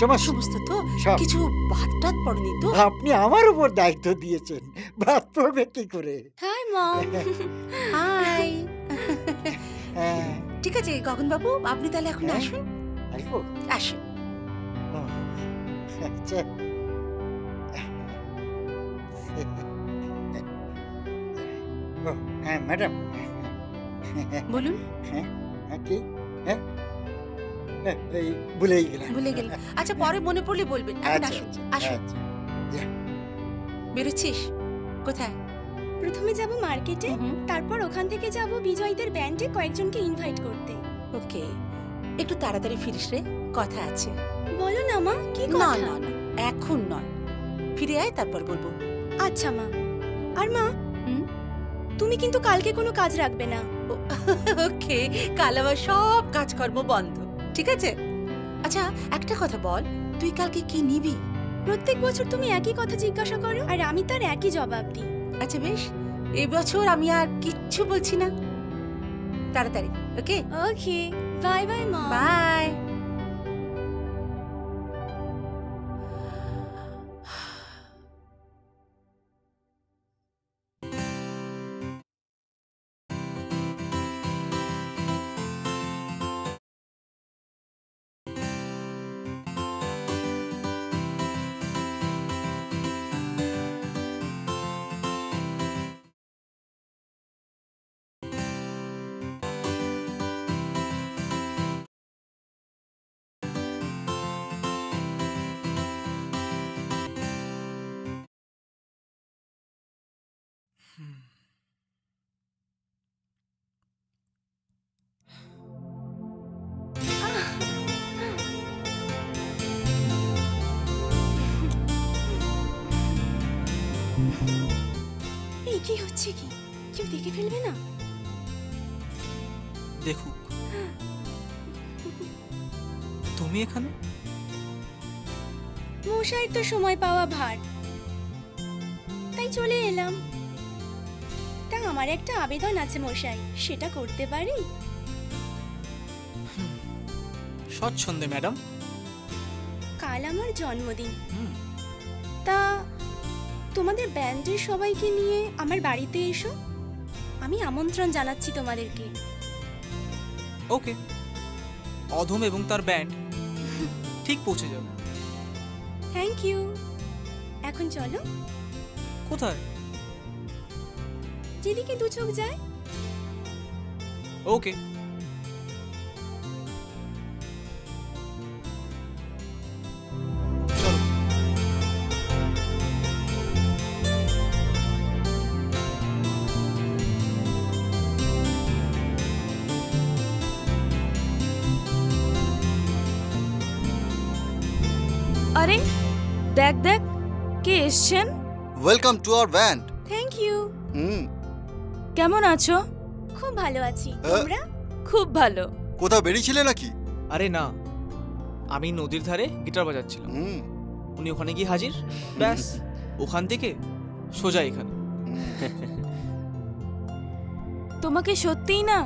সমস্ত তো কিছু বাদ টাদ পড়েনি তো? আপনি আমার উপর দায়িত্ব দিয়েছেন, বাদ পড়বে কি করে? হাই মম। হাই। ঠিক আছে গগন বাবু, আপনি তাহলে এখন আসুন। আসুন। আচ্ছা, হ্যাঁ ম্যাডাম বলুন। কি? ভুলেই গেলাম। ভুলে গেলেন? আচ্ছা, পরে মনে পড়লে বলবেন। এখন আসুন। আসুন। বেরোচ্ছিস কোথায়? প্রথমে যাব মার্কেটে, তারপর ওখান থেকে যাব বিজয়দের ব্যান্ডে কয়েকজনকে ইনভাইট করতে। ওকে, একটু তাড়াতাড়ি ফিরিস রে, কথা আছে। বলো না মা, কি কথা? না না, এখন নয়, ফিরে আয়, তারপর বলবো। আচ্ছা মা। আর মা, তুমি কিন্তু কালকে কোনো কাজ রাখবে না। ওকে, কাল আমার সব কাজকর্ম বন্ধ, ঠিক আছে? আচ্ছা একটা কথা বল, তুই কালকে কি নিবি? প্রত্যেক বছর তুমি একই কথা জিজ্ঞাসা করো আর আমি তার একই জবাব দিই। আচ্ছা বেশ, এবছর আমি আর কিচ্ছু বলছি না। তাড়াতাড়ি। ওকে ওকে, বাই বাই মা। বাই। এই কি হচ্ছে? কি কেউ দেখে ফেলবে না? দেখুক। তুমি এখানে? মশাই তো সময় পাওয়া ভার, তাই চলে এলাম। তা আমার একটা আবেদন আছে মশাই, সেটা করতে পারি? স্বচ্ছন্দে ম্যাডাম। কাল আমার জন্মদিন, তা তোমাদের ব্যান্ডের সবাইকে নিয়ে আমার বাড়িতে এসো। আমি আমন্ত্রণ জানাচ্ছি তোমাদেরকে। ওকে, অধম এবং তার ব্যান্ড ঠিক পৌঁছে যাবে। Thank you. এখন চলো। কোথায়? যেদিকে দু চোখ যায়। ওকে। আরে দেখ দেখ, কে এসছেন। Welcome to our band. Thank you. কেমন আছো? খুব ভালো আছি, তোমরা? খুব ভালো। কোথাও বেরিয়েছিলে নাকি? আরে না, আমি নদীর ধারে গিটার বাজাচ্ছিলাম। উনি ওখানে গিয়ে হাজির, ব্যাস ওখান থেকে সোজা এখানে। তোমাকে সত্যিই না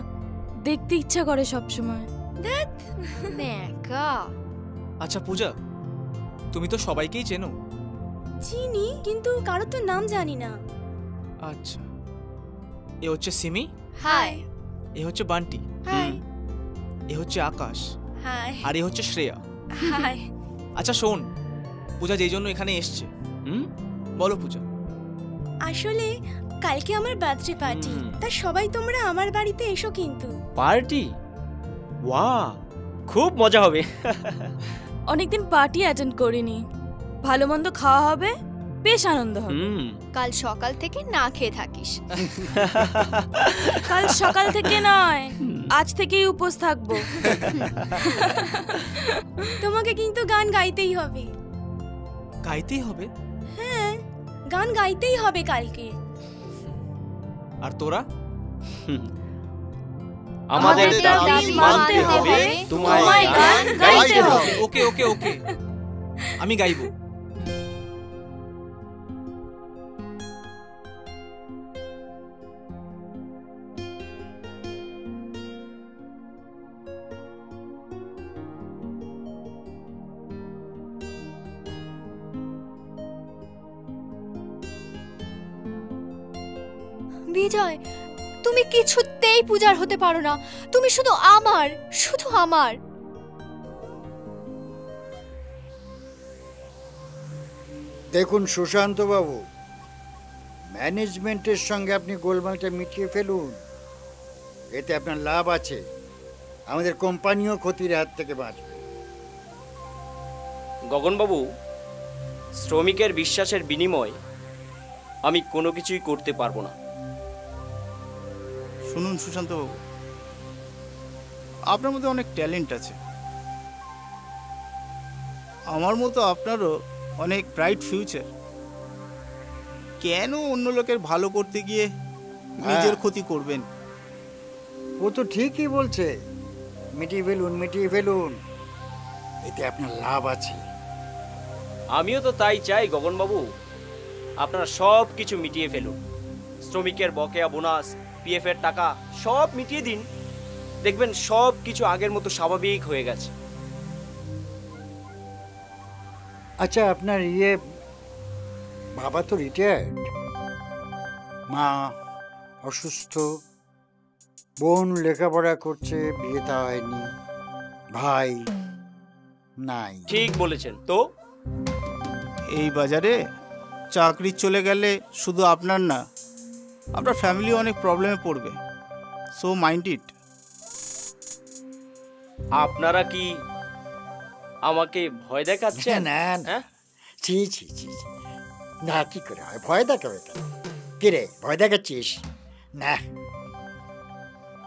দেখতে ইচ্ছা করে সব সময়। আচ্ছা পূজা, তুমি তো সবাইকেই চেনো। চিনি, কিন্তু কারো তো নাম জানি না। আচ্ছা, এ হচ্ছে সিমি। হাই। এ হচ্ছে বান্টি। হাই। এ হচ্ছে আকাশ। হাই। আর এ হচ্ছে শ্রেয়া। হাই। আচ্ছা শোন, পূজা যেই জন্য এখানে এসছে, বলো পূজা। আসলে কালকে আমার বার্থডে পার্টি, তা সবাই তোমরা আমার বাড়িতে এসো কিন্তু। পার্টি? ওয়াও, খুব মজা হবে। অনেকদিন পার্টি অ্যাটেন্ড করিনি, ভালো মন্দ খাওয়া হবে, বেশ আনন্দ হবে। কাল সকাল থেকে না খেয়ে থাকিস। কাল সকাল থেকে নয়, আজ থেকেই উপোস থাকবো। তোমাকে কিন্তু গান গাইতেই হবে। গাইতেই হবে? হ্যাঁ, গান গাইতেই হবে কালকে। আর তোরা? আমাদের দাবি মানতে হবে, তোমায় গান গাইতে হবে। ওকে ওকে ওকে, আমি গাইবো। বিজয়, তুমি কিছুতেই পূজার হতে পারো না। তুমি শুধু আমার, শুধু আমার। দেখুন সুশান্ত বাবু, ম্যানেজমেন্টের সঙ্গে আপনি গোলমালটা মিটিয়ে ফেলুন, এতে আপনার লাভ আছে, আমাদের কোম্পানিও ক্ষতির হাত থেকে বাঁচবে। গগনবাবু, শ্রমিকের বিশ্বাসের বিনিময়ে আমি কোনো কিছুই করতে পারবো না। শুনুন সুশান্তবাবু, আপনার মধ্যে অনেক ট্যালেন্ট আছে, আমার মতো আপনারও অনেক ব্রাইট ফিউচার। কেন অন্য লোকের ভালো করতে গিয়ে নিজের ক্ষতি করবেন? ও তো ঠিকই বলছে, মিটিয়ে ফেলুন, এতে আপনার লাভ আছে। আমিও তো তাই চাই গগনবাবু, আপনারা সব কিছু মিটিয়ে ফেলুন। শ্রমিকের বকেয়া বোনাস, পিএফ এর টাকা সব মিটিয়ে দিন, দেখবেন সব কিছু আগের মতো স্বাভাবিক হয়ে গেছে। আচ্ছা, আপনার বাবা তো রিটায়ার্ড, মা অসুস্থ, বোন লেখাপড়া করছে, বিয়ে তা হয়নি, ভাই নাই। ঠিক বলেছেন। তো এই বাজারে চাকরি চলে গেলে শুধু আপনার না, আপনার ফ্যামিলি অনেক প্রবলেমে পড়বে। So mind it. আপনারা কি আমাকে ভয় দেখাচ্ছেন? না না, ছি ছি ছি, না, কি করে হয়? ভয় দেখাবে কেন? কি রে, ভয় দেখাচ্ছিস? না,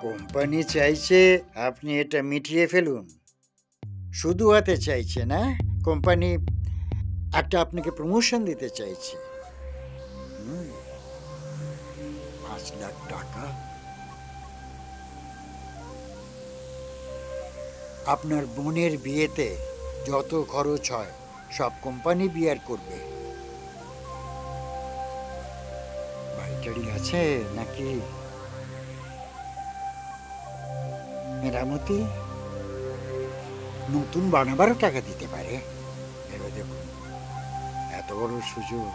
কোম্পানি চাইছে আপনি এটা মিটিয়ে ফেলুন। শুধু হাতে চাইছে না, কোম্পানি একটা আপনাকে প্রমোশন দিতে চাইছে। 5 লাখ টাকা আপনার বোনের বিয়েতে যত খরচ হয় সব কোম্পানি বিয়ার করবে। বাড়ি আছে নাকি? মেরামতি নতুন বানাবারও টাকা দিতে পারে। ভেবে দেখুন, এত বড় সুযোগ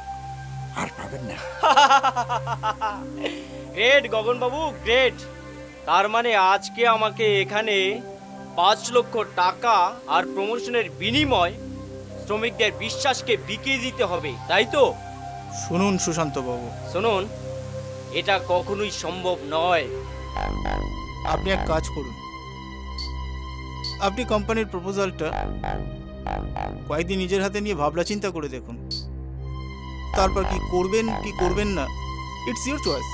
আর পাবেন না। গ্রেট গগনবাবু, গ্রেট। তার মানে আজকে আমাকে এখানে 5 লক্ষ টাকা আর প্রমোশনের বিনিময় শ্রমিকদের বিশ্বাসকে বিকিয়ে দিতে হবে, তাই তো? শুনুন সুশান্ত বাবু, শুনুন, এটা কখনোই সম্ভব নয়। আপনি এক কাজ করুন, আপনি কোম্পানির প্রপোজালটা কয়েকদিন নিজের হাতে নিয়ে ভাবনা চিন্তা করে দেখুন। তারপর কি করবেন কি করবেন না, it's your choice,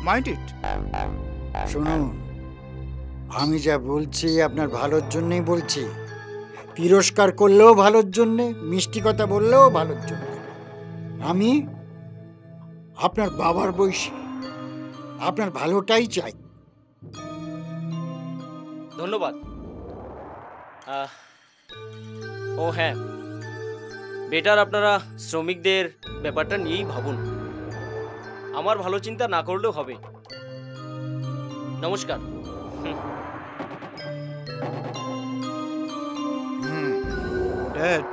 mind it. শুনুন, আমি যা বলছি আপনার ভালোর জন্যই বলছি। তিরস্কার করলেও ভালোর জন্যে, মিষ্টি কথা বললেও ভালোর জন্য। আমি আপনার বাবার বয়সী, আপনার ভালোটাই চাই। ধন্যবাদ। ও হ্যাঁ, বেটার আপনারা শ্রমিকদের ব্যাপারটা নিয়েই ভাবুন, আমার ভালো চিন্তা না করলেও হবে। নমস্কার। ড্যাড,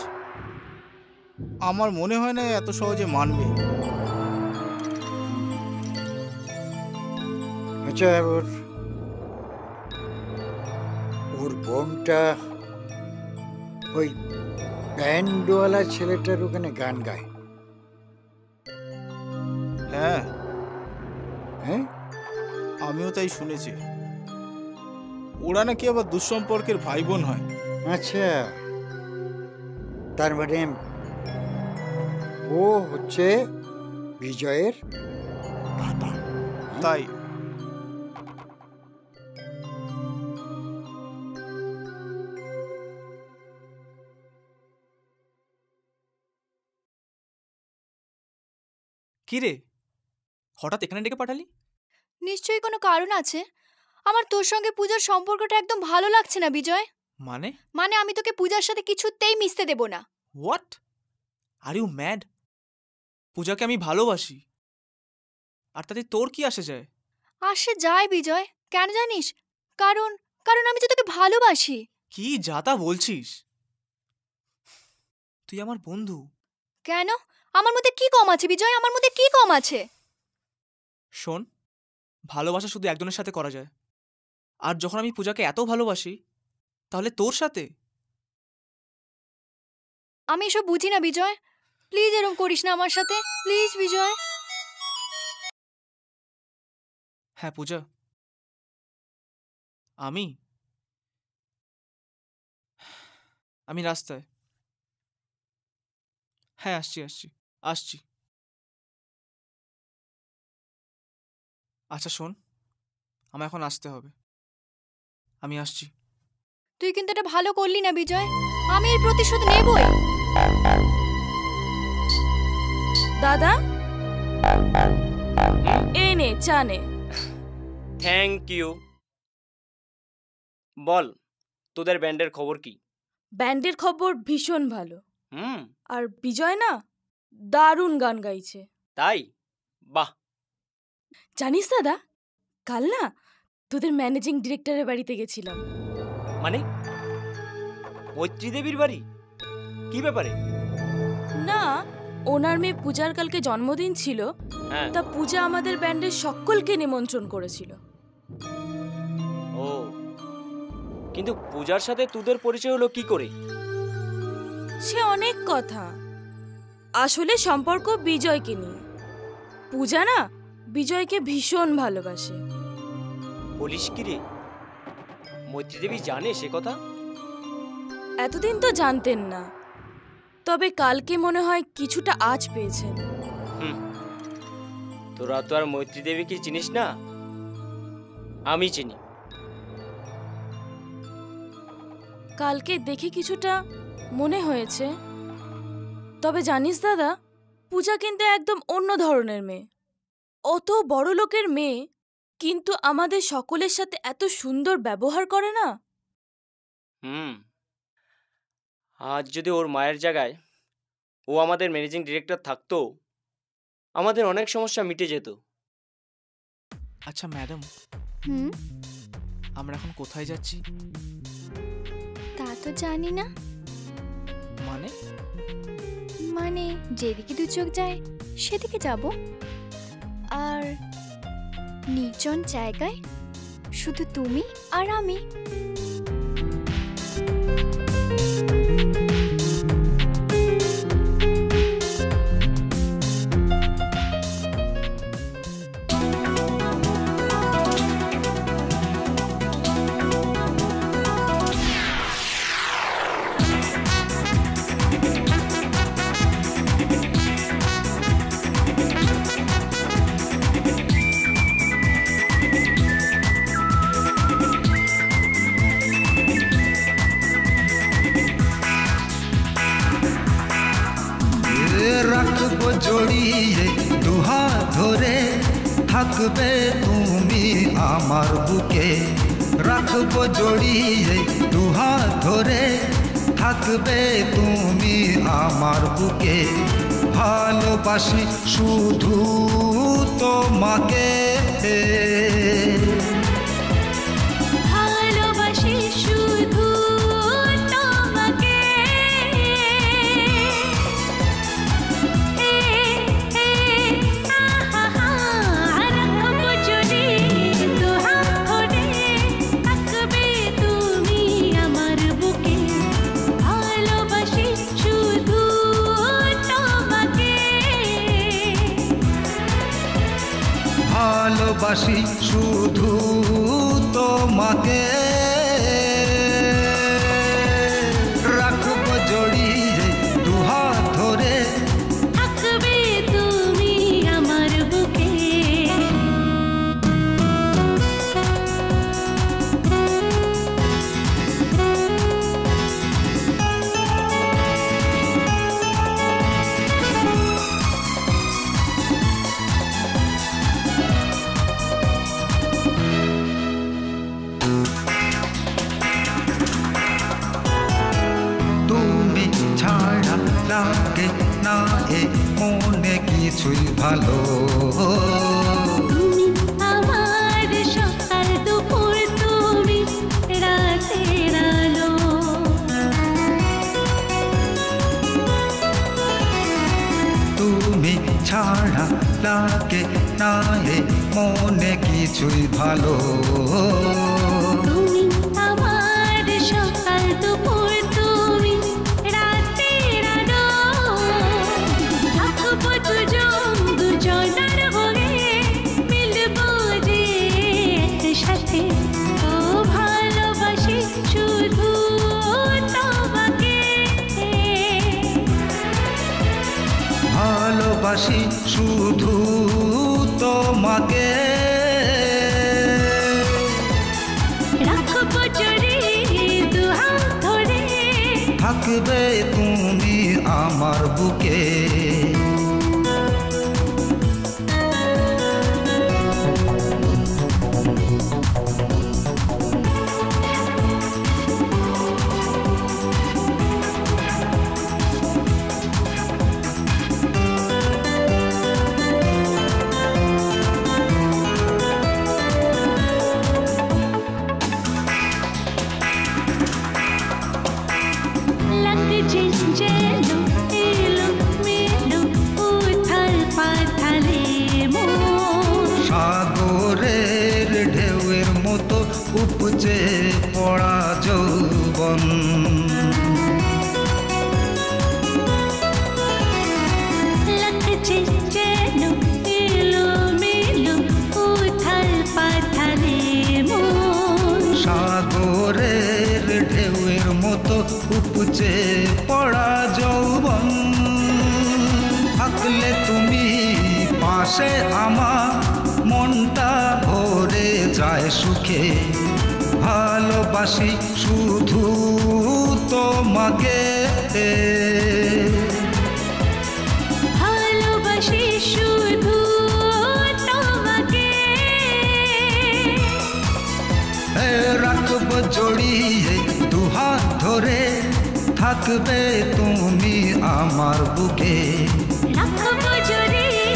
আমার মনে হয় না এত সহজে মানবে। আচ্ছা, ওর বোনটা ওই ব্যান্ডওয়ালা ছেলেটার ওখানে গান গায়। হ্যাঁ হ্যাঁ, আমিও তাই শুনেছি। ওরা নাকি আবার দুঃসম্পর্কের ভাই বোন হয়। আচ্ছা, তার মানে ও হচ্ছে বিজয়ের দাদা, তাই? কি রে, হঠাৎ এখানে ডেকে পাঠালি? নিশ্চয়ই কোনো কারণ আছে। আমার তোর সঙ্গে পূজার সম্পর্কটা একদম ভালো লাগছে না বিজয়। মানে আমি তোকে পূজার সাথে কিছুতেই মিশতে দেব না। হোয়াট? Are you mad? পূজাকে আমি ভালোবাসি, আর তাতে তোর কি আসে যায়? আসে যায় বিজয়, কেন জানিস? কারণ আমি তো তোকে ভালোবাসি। কি যাতা বলছিস? তুই আমার বন্ধু। কেন? আমার মধ্যে কি কম আছে বিজয়? আমার মধ্যে কি কম আছে? শোন, ভালোবাসা শুধু একজনের সাথে করা যায়, আর যখন আমি পূজাকে এত ভালোবাসি, তাহলে তোর সাথে? আমি এসব বুঝি না বিজয়, প্লিজ এরকম করিস না আমার সাথে, প্লিজ বিজয়। হ্যাঁ পূজা, আমি রাস্তায়। হ্যাঁ, আসছি। আচ্ছা শোন, আমার এখন আসতে হবে, আমি আসছি। তুই কিন্তু এটা ভালো করলি না বিজয়, আমি এর প্রতিশোধ নেবই। দাদা এই নে চা নে। Thank you. বল তোদের ব্যান্ডের খবর কি? ব্যান্ডের খবর ভীষণ ভালো। আর বিজয় না দারুণ গান গাইছে। তাই? বাহ। জানিস দাদা, কাল না তোদের ম্যানেজিং ডিরেক্টরের বাড়িতে গেছিলাম। মানে মৈত্রী দেবীর বাড়ি? কি ব্যাপারে? না, ওনার মেয়ে পূজার কালকে জন্মদিন ছিল, তা পূজা আমাদের ব্যান্ডের সকলকে নিমন্ত্রণ করেছিল। ও, কিন্তু পূজার সাথে তোদের পরিচয় হলো কি করে? সে অনেক কথা। আসলে সম্পর্ক বিজয়কে নিয়ে। পূজা না বিজয়কে ভীষণ ভালোবাসে। বলিস কি রে? মৈত্রী দেবী জানে সে কথা? এতদিন তো জানতেন না, তবে কালকে মনে হয় কিছুটা আঁচ পেয়েছেন। তোরা তো আর মৈত্রী দেবীকে চিনিস না, আমি চিনি। কালকে দেখে কিছুটা মনে হয়েছে। তবে জানিস দাদা, পূজা কিন্তু একদম অন্য ধরনের মেয়ে। অত বড় লোকের মেয়ে, কিন্তু আমাদের সকলের সাথে এত সুন্দর ব্যবহার করে না। আজ যদি ওর মায়ের জায়গায় ও আমাদের ম্যানেজিং ডিরেক্টর থাকতো, আমাদের অনেক সমস্যা মিটে যেত। আচ্ছা ম্যাডাম, আমরা এখন কোথায় যাচ্ছি? তা তো জানি না। মানে যেদিকে দু চোখ যায় সেদিকে যাব। আর নির্জন জায়গায় শুধু তুমি আর আমি। জড়িয়ে দুহাত ধরে থাকবে তুমি আমার বুকে, রাখবো জড়িয়ে দুহাত ধরে থাকবে তুমি আমার বুকে। ভালোবাসি শুধু তোমাকে, ভালোবাসি শুধু তোমাকে। ভালোবাসি শুধু তোমাকে, রাখবো জড়িয়ে দুহাত ধরে থাকবে তুমি আমার বুকে। লাগে না এ মনে কিছুই ভালো, তুমি আমার সকাল দুপুর, তুমি রাতের আলো। তুমি ছাড়া লাগে না এ মনে কিছুই ভালো, তুমি আমার সকাল দুপুর, তুমি রাতের আলো। থাকবো দুজনার ভোগে, মিলবো যে একসাথে। ও ভালোবাসি শুধু তোমাকে, ভালোবাসি শুধু তোমাকে। রাখবো জড়িয়ে দুহাত ধরে থাকবে তুমি আমার বুকে। উপচে পড়া যৌবন থাকলে তুমি পাশে আমার মনটা ভরে যায় সুখে ভালোবাসি শুধু তোমাকে ভালোবাসি শুধু তোমাকে রাখব জড়িয়ে দুহাত ধরে থাকবে তুমি আমার বুকে রাখব জড়িয়ে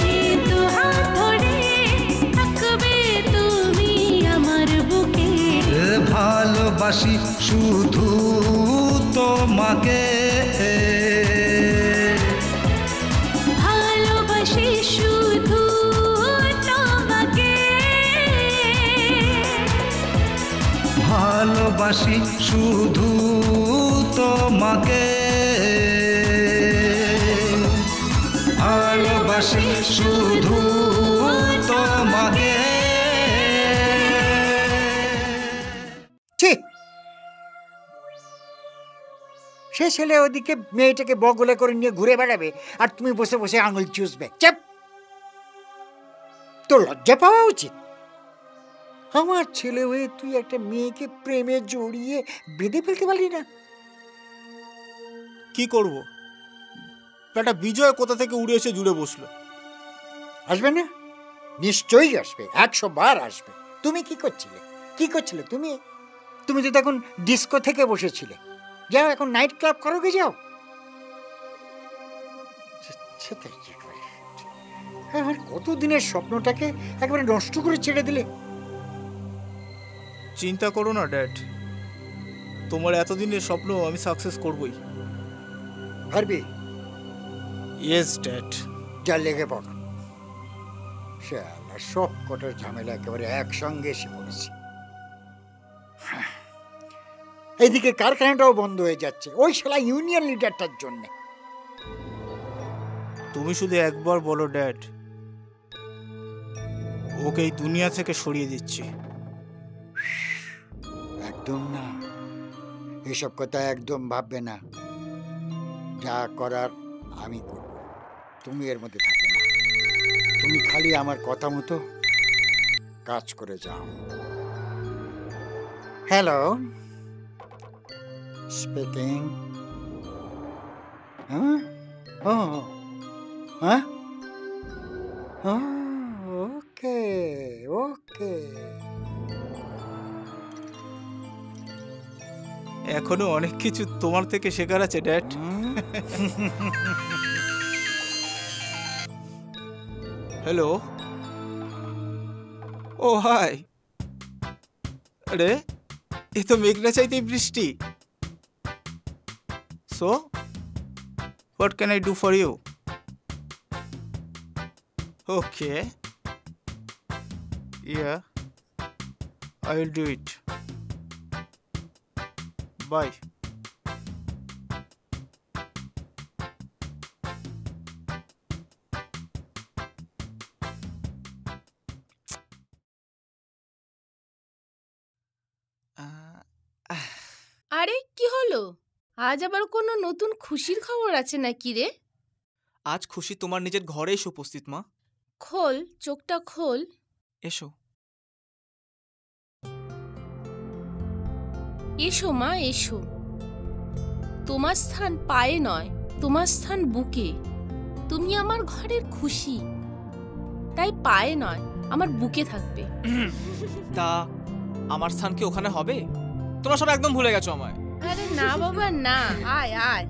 দুহাত ধরে থাকবে তুমি আমার বুকে ভালোবাসি শুধু তোমাকে ভালোবাসি শুধু তোমাকে ভালোবাসি শুধু তোমাকে ভালোবাসি শুধু তোমাকে সে ছেলে ওদিকে মেয়েটাকে বগলে করে নিয়ে ঘুরে বেড়াবে আর তুমি বসে বসে আঙুল চুষবে। চাপ, তোর লজ্জা পাওয়া উচিত। আমার ছেলে হয়ে তুই একটা মেয়েকে প্রেমে জড়িয়ে বেঁধে ফেলতে পারলি না? কি করব? একটা বিজয় কোথা থেকে উড়ে এসে জুড়ে বসলো। আসবে না? নিশ্চয়ই আসবে, 100 বার আসবে। তুমি কি করছিলে? কি করছিলে তুমি? তুমি তো তখন ডিস্কো থেকে বসেছিলে। যাও এখন নাইট ক্লাব করো, গে যাও। আমার কতদিনের স্বপ্নটাকে একেবারে নষ্ট করে ছেড়ে দিলে। চিন্তা করো না ড্যাড, তোমার এতদিনের স্বপ্ন আমি সাকসেস করবই। পারবি? Yes dad. যা লেগে পড়। সব কটার ঝামেলা একেবারে একসঙ্গে এসে পড়েছে। এইদিকে কারখানাটাও বন্ধ হয়ে যাচ্ছে ওই শালা ইউনিয়ন লিডারটার জন্য। তুমি শুধু একবার বলো ড্যাড, ওকে এই দুনিয়া থেকে সরিয়ে দিচ্ছি। একদম না, এসব কথা একদম ভাববে না। যা করার আমি করব, তুমি এর মধ্যে থাকবে না। তুমি খালি আমার কথা মতো কাজ করে যাও। Hello, speaking. হ্যাঁ, ও হ্যাঁ, ওকে ওকে। এখনো অনেক কিছু তোমার থেকে শেখার আছে ড্যাড। হ্যালো, ও হাই। আরে এ তো মেঘনা চাইতেই বৃষ্টি। So what can I do for you? Okay, yeah, I will do it. Bye. আরে কি হলো? আজ আবার কোনো নতুন খুশির খবর আছে নাকি রে? আজ খুশি তোমার নিজের ঘরে এসে উপস্থিত মা। খোল, চোখটা খোল। এসো এসো মা, এসো। তোমার স্থান পায়ে নয়, তোমার স্থান বুকে। তুমি আমার ঘরের খুশি, তাই পায়ে নয়, আমার বুকে থাকবে। তা আমার স্থান কি ওখানে হবে? তোমরা সব একদম ভুলে গেছো আমায়। আরে না বাবা না, আয় আয়।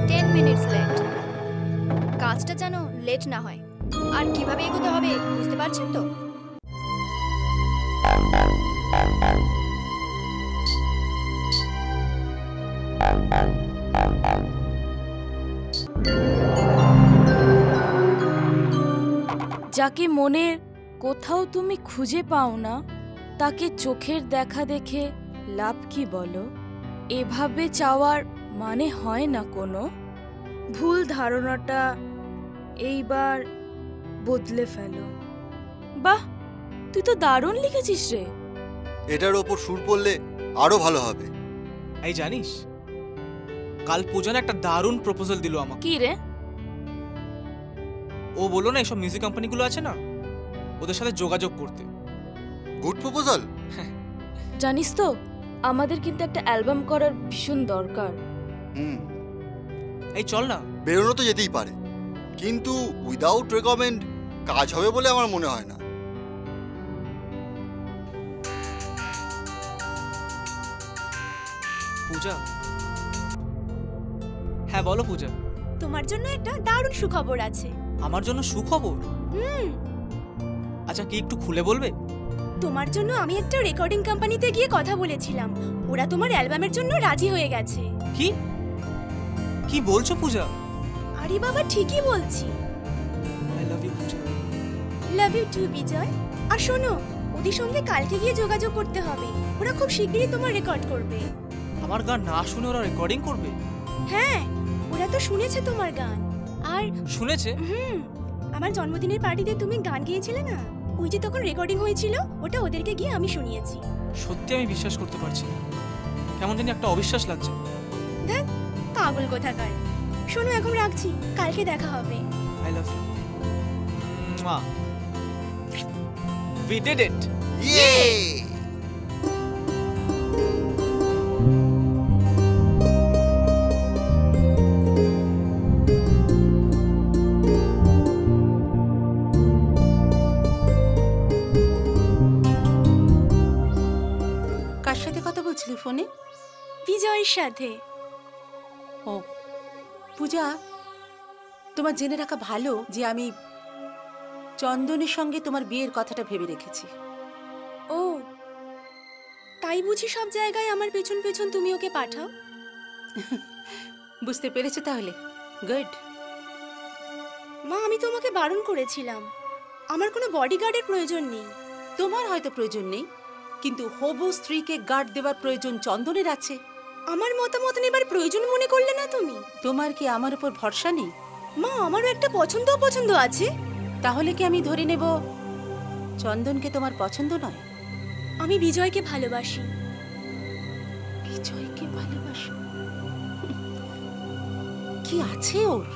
10 মিনিটস লেট। কাজটা যেন লেট না হয়। আর কিভাবে এগোতে হবে বুঝতে পারছেন তো? যাকে মনের কোথাও তুমি খুঁজে পাও না, তাকে চোখের দেখা দেখে লাভ কি বলো? এভাবে চাওয়ার মানে হয় না কোনো। ভুল ধারণাটা এইবার বদলে ফেলো। বাহ, তুই তো দারুণ লিখেছিস রে। এটার ওপর সুর পড়লে আরো ভালো হবে। এই জানিস, কাল পূজন একটা দারুণ প্রপোজাল দিল আমাকে। কি রে? ও বললো না এইসব মিউজিক কোম্পানিগুলো আছে না, ওদের সাথে যোগাযোগ করতে। Good proposal. জানিস তো আমাদের কিন্তু একটা অ্যালবাম করার ভীষণ দরকার। এই চল না। বেরোনো তো যেতেই পারে, কিন্তু উইদাউট রেকমেন্ড কাজ হবে বলে আমার মনে হয় না। পূজা। হ্যাঁ বলো পূজা। তোমার জন্য একটা দারুণ সুখবর আছে। আমার জন্য সুখবর? আচ্ছা কি একটু খুলে বলবে? তোমার জন্য আমি একটা রেকর্ডিং কোম্পানিতে গিয়ে কথা বলেছিলাম, ওরা তোমার অ্যালবামের জন্য রাজি হয়ে গেছে। কি কি বলছো পূজা? আরে বাবা ঠিকই বলছি। I love you Puja. Love you too Bijoy. আর শোনো, ওদের সঙ্গে কালকে গিয়ে যোগাযোগ করতে হবে, ওরা খুব শিগগিরই তোমার রেকর্ড করবে। আমার গান না শুনে ওরা রেকর্ডিং করবে? হ্যাঁ, ওরা তো শুনেছে তোমার গান। আর শুনেছে? আমার জন্মদিনের পার্টিতে তুমি গান গেয়েছিলে না, ওই যে তখন রেকর্ডিং হয়েছিল, ওটা ওদেরকে গিয়ে আমি শুনিয়েছি। সত্যি আমি বিশ্বাস করতে পারছি না, কেমন জানি একটা অবিশ্বাস লাগছে। দেখ পাগল কোথাকার। শোনো এখন রাখছি, কালকে দেখা হবে। I love you. We did it! Yay! কার সাথে কথা বলছিলি ফোনে? বিজয়ের সাথে। ও পূজা, তোমার জেনে রাখা ভালো যে আমি চন্দনের সঙ্গে তোমার বিয়ের কথাটা ভেবে রেখেছি। ও তাই বুঝি সব জায়গায় আমার পেছন পেছন তুমি ওকে পাঠাও? বুঝতে পেরেছো তাহলে? গুড। মা আমি তোমাকে বারণ করেছিলাম, আমার কোনো বডিগার্ডের প্রয়োজন নেই। তোমার হয়তো প্রয়োজন নেই, কিন্তু হবু স্ত্রীকে গার্ড দেওয়ার প্রয়োজন চন্দনের আছে। আমার মতামত নেবার প্রয়োজন মনে করলে না তুমি? তোমার কি আমার উপর ভরসা নেই? মা আমারও একটা পছন্দ অপছন্দ আছে। তাহলে কি আমি ধরে নেব চন্দনকে তোমার পছন্দ নয়? আমি বিজয়কে ভালোবাসি। বিজয়কে ভালোবাসো? কি আছে ওর?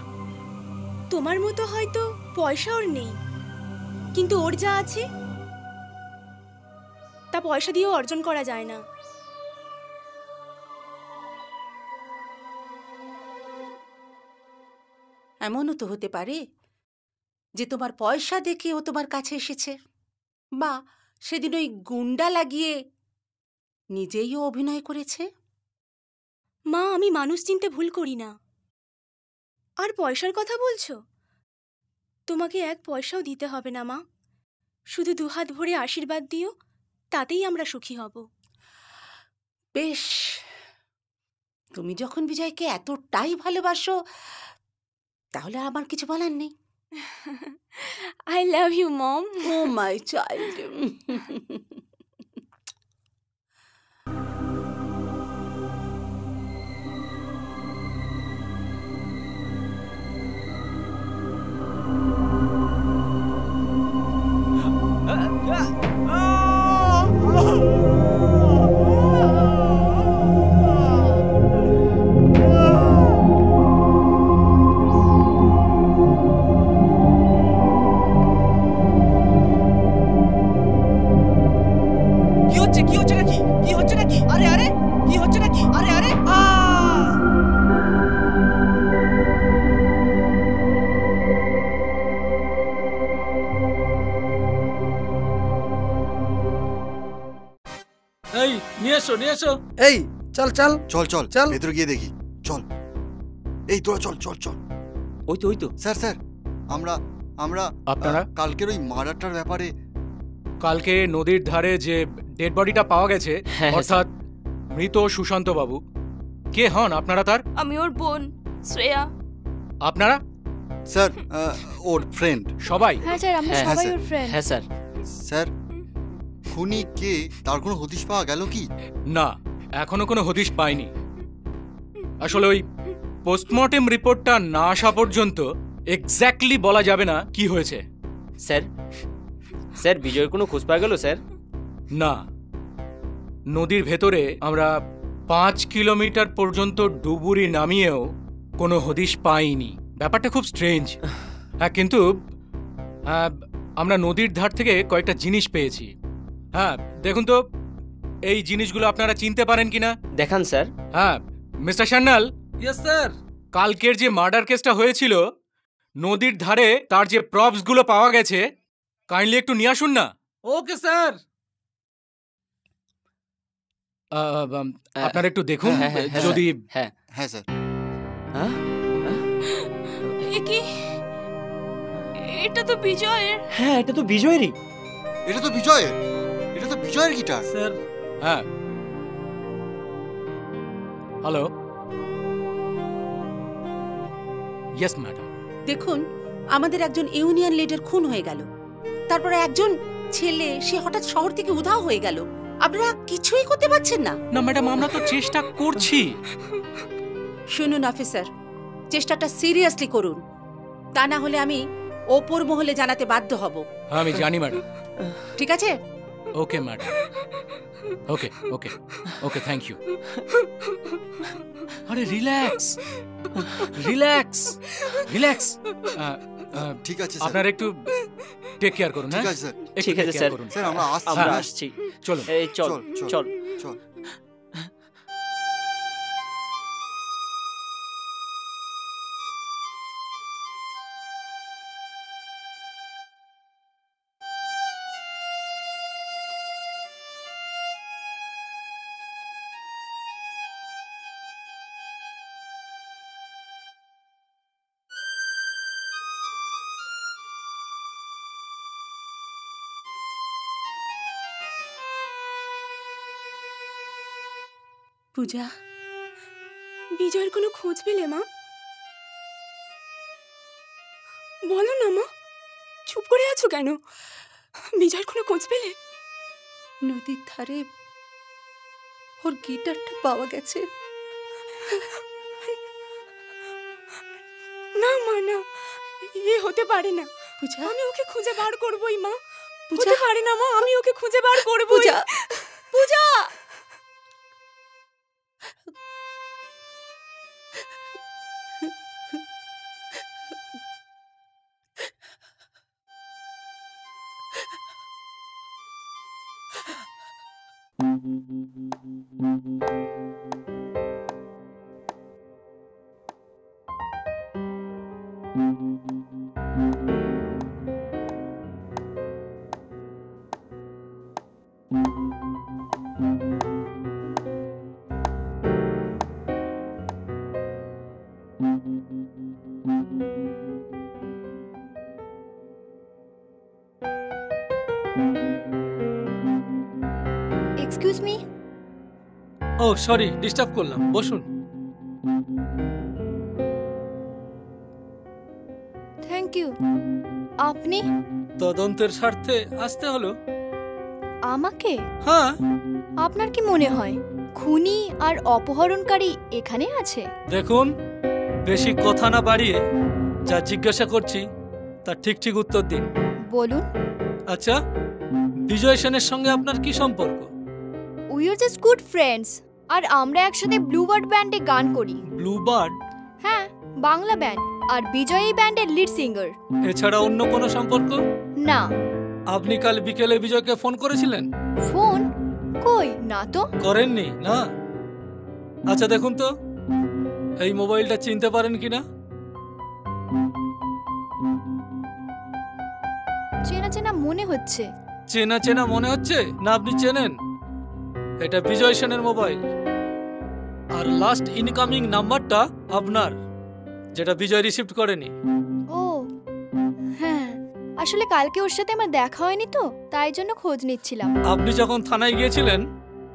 তোমার মতো হয়তো পয়সা ওর নেই, কিন্তু ওর যা আছে তা পয়সা দিয়েও অর্জন করা যায় না। এমনও তো হতে পারে যে তোমার পয়সা দেখে ও তোমার কাছে এসেছে, বা সেদিন ওই গুন্ডা লাগিয়ে নিজেই ও অভিনয় করেছে। মা আমি মানুষ চিনতে ভুল করি না। আর পয়সার কথা বলছো, তোমাকে এক পয়সাও দিতে হবে না মা, শুধু দুহাত ভরে আশীর্বাদ দিও, তাতেই আমরা সুখী হব। বেশ, তুমি যখন বিজয়কে এতটাই ভালোবাসো তাহলে আমার কিছু বলার নেই। I love you, Mom. Oh, my child. এই চল চল চল চল চল ভেতরে গিয়ে দেখি। চল এই তোরা চল চল চল। ওই তো স্যার স্যার আমরা আমরা আপনারা কালকের ওই মার্ডারটার ব্যাপারে। কালকে নদীর ধারে যে ডেড বডিটা পাওয়া গেছে, অর্থাৎ মৃত সুশান্ত বাবু, কে হন আপনারা তার? আমি ওর বোন শ্রেয়া। আপনারা? স্যার ওর ফ্রেন্ড। সবাই? হ্যাঁ স্যার আমরা সবাই ওর ফ্রেন্ড। হ্যাঁ স্যার। স্যার খুনি কে তার কোনো হদিশ পাওয়া গেল কি? না, এখনো কোনো হদিশ পাইনি। আসলে ওই পোস্টমর্টেম রিপোর্টটা না আসা পর্যন্ত এক্স্যাক্টলি বলা যাবে না কি হয়েছে। স্যার স্যার বিজয়ের কোনো খোঁজ পাওয়া গেল স্যার? না, নদীর ভেতরে আমরা 5 কিলোমিটার পর্যন্ত ডুবুরি নামিয়েও কোনো হদিশ পাইনি। ব্যাপারটা খুব স্ট্রেঞ্জ। হ্যাঁ, কিন্তু আমরা নদীর ধার থেকে কয়েকটা জিনিস পেয়েছি। হ্যাঁ, দেখুন তো এই জিনিসগুলো আপনারা চিনতে পারেন কিনা। দেখান স্যার। হ্যাঁ মিস্টার সান্যাল। Yes sir. কালকের যে মার্ডার কেসটা হয়েছিল, নদীর ধারে তার যে প্রপসগুলো পাওয়া গেছে, কাইন্ডলি একটু নিয়ে আসুন না। Okay sir. আপনারা একটু দেখুন যদি। হ্যাঁ হ্যাঁ স্যার। কি এটা তো বিজয়ের। হ্যাঁ এটা তো বিজয়েরই। এটা তো বিজয়ের, এটা তো বিজয়ের গিটার স্যার। হ্যাঁ হ্যালো। Yes madam. দেখুন, আমাদের একজন ইউনিয়ন লিডার খুন হয়ে গেল, তারপরে একজন ছেলে সে হঠাৎ শহর থেকে উধাও হয়ে গেল। আপনারা কিছুই করতে পারছেন না? না ম্যাডাম, আমরা তো চেষ্টা করছি। শুনুন অফিসার, চেষ্টাটা সিরিয়াসলি করুন, তা না হলে আমি ওপর মহলে জানাতে বাধ্য হব। আমি জানি ম্যাডাম। ঠিক আছে? Okay madam. Okay okay okay, thank you. আরে রিল্যাক্স রিল্যাক্স রিল্যাক্স। ঠিক আছে আপনারা একটু টেক কেয়ার করুন। ঠিক আছে স্যার। ঠিক আছে স্যার। স্যার আমরা আসছি। চলো এই চল চল চল। পূজা, বিজয়ের কোনো খোঁজ পেলে মা? বলো না মা, চুপ করে আছো কেন? বিজয়ের কোনো খোঁজ পেলে? নদীর ধারে ওর গিটারটা পাওয়া গেছে। না মা, না, এ হতে পারে না। পূজা, আমি ওকে খুঁজে বার করবই মা। হতে পারে না মা, আমি ওকে খুঁজে বার করবই। Puja, Puja. Excuse me. Oh sorry, disturb করলাম, বসুন। Thank you. আপনি? তদন্তের স্বার্থে আসতে হলো। আমাকে? হ্যাঁ। আপনার কি মনে হয় খুনি আর অপহরণকারী এখানে আছে? দেখুন, বেশি কথা না বাড়িয়ে যা জিজ্ঞাসা করছি তার ঠিক ঠিক উত্তর দিন। বলুন। আচ্ছা, বিজয় সেনের সঙ্গে আপনার কি সম্পর্ক? We are just good friends. আর আমরা একসাথে ব্লুবার্ড ব্যান্ডে গান করি। ব্লুবার্ড? হ্যাঁ, বাংলা ব্যান্ড। আর বিজয় এই ব্যান্ডের লিড সিঙ্গার। এছাড়া অন্য কোনো সম্পর্ক? না। আপনি কাল বিকেলে বিজয়কে ফোন করেছিলেন? ফোন? কই না তো। করেননি না? আচ্ছা দেখুন তো এই মোবাইলটা চিনতে পারেন কিনা। চেনা চেনা মনে হচ্ছে। চেনা চেনা মনে হচ্ছে না আপনি চেনেন? এটা বিজয় সেনের মোবাইল। আর লাস্ট ইনকামিং নাম্বারটা আপনার, যেটা বিজয় রিসিভ করেনি। ও হ্যাঁ, আসলে কালকে ওর সাথে আমার দেখা হয়নি তো, তাই জন্য খোঁজ নিচ্ছিলাম। আপনি যখন থানায় গিয়েছিলেন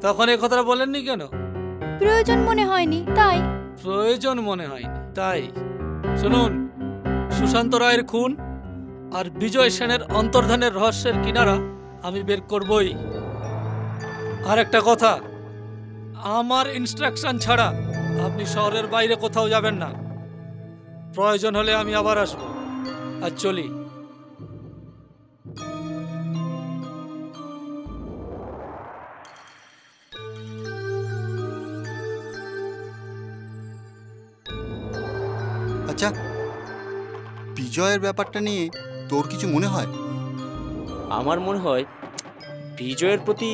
তখন এই কথাটা বলেননি কেন? প্রয়োজন মনে হয়নি তাই। প্রয়োজন মনে হয়নি তাই? শুনুন, সুশান্ত রায়ের খুন আর বিজয় সেনের অন্তর্ধানের রহস্যের কিনারা আমি বের করবই। আর একটা কথা, আমার ইনস্ট্রাকশন ছাড়া আপনি শহরের বাইরে কোথাও যাবেন না। প্রয়োজন হলে আমি আবার আসবো। আর চলি। বিজয়ের ব্যাপারটা নিয়ে তোর কিছু মনে হয়? আমার মনে হয় বিজয়ের প্রতি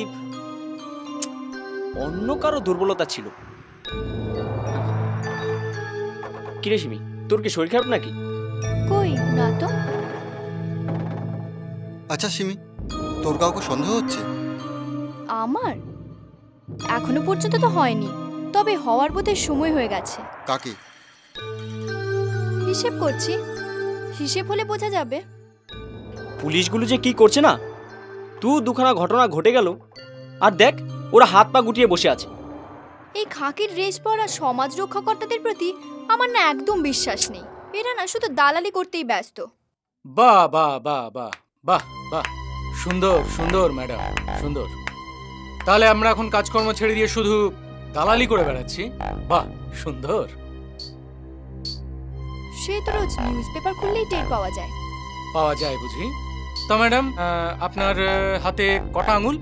অন্য কারো দুর্বলতা ছিল। কিরে সিমি, তোর কি শরীর খারাপ নাকি? কই না তো। আচ্ছা সিমি, তোর কাউকে সন্দেহ হচ্ছে? আমার এখনো পর্যন্ত তো হয়নি, তবে হওয়ার বোধহয় সময় হয়ে গেছে। কাকে? হিসেব করছি, হিসেব হলে বোঝা যাবে। পুলিশগুলো যে কি করছে না, তুই দুখানা ঘটনা ঘটে গেল আর দেখ ওরা হাত পা গুটিয়ে বসে আছে। এই খাকির ড্রেস পরা সমাজ রক্ষাকর্তাদের প্রতি আমার না একদম বিশ্বাস নেই। এরা না শুধু দালালি করতেই ব্যস্ত। বাহ বাহ বাহ বাহ বাহ বাহ, সুন্দর সুন্দর ম্যাডাম, সুন্দর। তাহলে আমরা এখন কাজকর্ম ছেড়ে দিয়ে শুধু দালালি করে বেড়াচ্ছি? বাহ, সুন্দর। সে তো রোজ নিউজ পেপার খুললেই টের পাওয়া যায়। পাওয়া যায় বুঝি? তো ম্যাডাম, আপনার হাতে কটা আঙুল?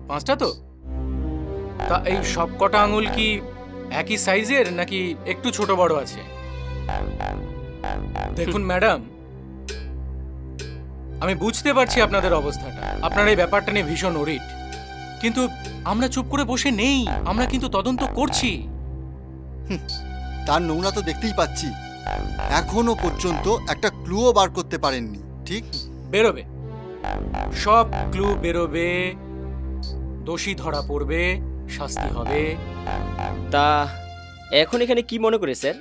5টা তো? তা এই সব কটা আঙুল কি একই সাইজের নাকি একটু ছোট বড় আছে? দেখুন ম্যাডাম, আমি বুঝতে পারছি আপনাদের অবস্থাটা, আপনার এই ব্যাপারটা নিয়ে ভীষণ ওরিট, কিন্তু আমরা চুপ করে বসে নেই, আমরা কিন্তু তদন্ত করছি। তার নোংরা তো দেখতেই পাচ্ছি, এখনো পর্যন্ত একটা ক্লুও বার করতে পারেননি। ঠিক বেরোবে, সব ক্লু বেরোবে, দোষী ধরা পড়বে, শাস্তি হবে। তা এখন এখানে কি মনে করে স্যার?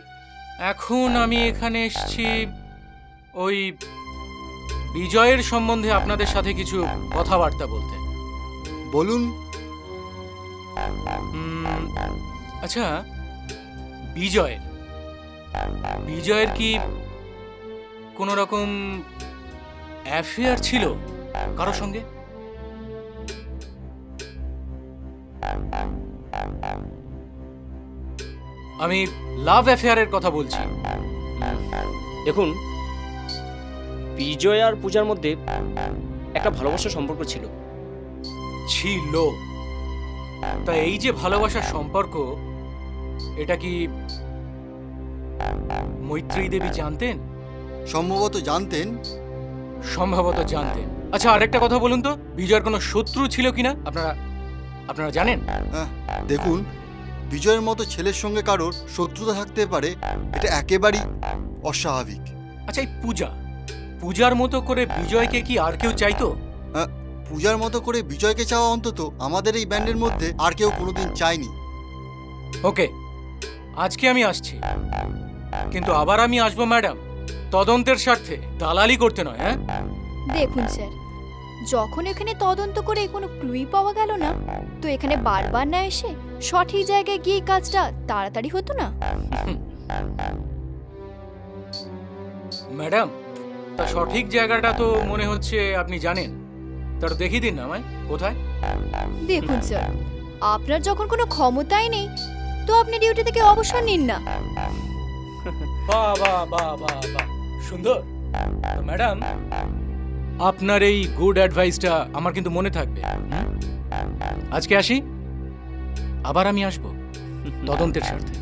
এখন আমি এখানে এসেছি ওই বিজয়ের সম্বন্ধে আপনাদের সাথে কিছু কথাবার্তা বলতে। বলুন। আচ্ছা, বিজয়ের কি কোনো রকম অ্যাফেয়ার ছিল কারোর সঙ্গে? আমি লাভ অ্যাফেয়ারের কথা বলছি। দেখুন, বিজয় আর পূজার মধ্যে একটা ভালোবাসার সম্পর্ক ছিল। তা এই যে ভালোবাসার সম্পর্ক, এটা কি মৈত্রী দেবী জানতেন? সম্ভবত জানতেন। আচ্ছা, আরেকটা কথা বলুন তো, বিজয়ের কোনো শত্রু ছিল কিনা আপনারা জানেন? দেখুন, বিজয়ের মতো ছেলের সঙ্গে কারোর শত্রুতা থাকতে পারে, এটা একেবারেই অস্বাভাবিক। আচ্ছা, এই পূজার মতো করে বিজয়কে কি আর কেউ চাইতো? পূজার মতো করে বিজয়কে চাওয়া অন্তত আমাদের এই ব্যান্ডের মধ্যে আর কেউ কোনোদিন চায়নি। ওকে, আজকে আমি আসছি, কিন্তু আবার আমি আসবো ম্যাডাম, তদন্তের স্বার্থে, দালালি করতে নয়। হ্যাঁ দেখুন স্যার, যখন এখানে তদন্ত করে কোনো ক্লুই পাওয়া গেল না, তো এখানে বারবার না এসে সঠিক জায়গায় গিয়ে কাজটা তাড়াতাড়ি হতো না? ম্যাডাম, তা সঠিক জায়গাটা তো মনে হচ্ছে আপনি জানেন, তার দেখিয়ে দিন না আমায়, কোথায়? দেখুন স্যার, আপনার যখন কোনো ক্ষমতাই নেই, তো আপনি ডিউটি থেকে অবসর নিন না। বাহ বাহ বাহ বাহ বাহ, সুন্দর। ম্যাডাম, আপনার এই গুড অ্যাডভাইসটা আমার কিন্তু মনে থাকবে। আজকে আসি, আবার আমি আসবো তদন্তের স্বার্থে।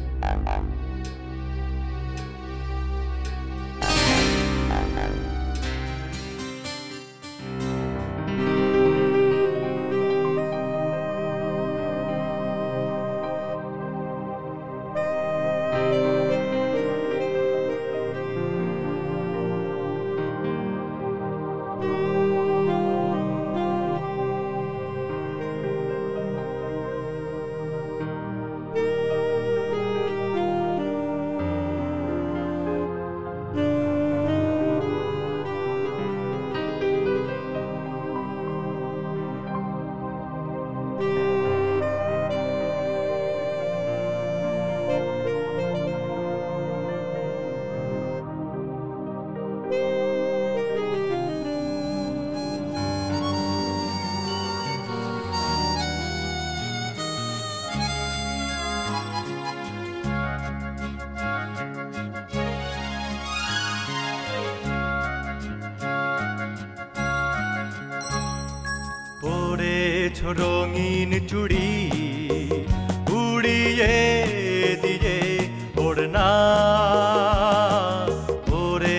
রঙিন চুড়ি উড়িয়ে দিয়ে ওড়না, ওরে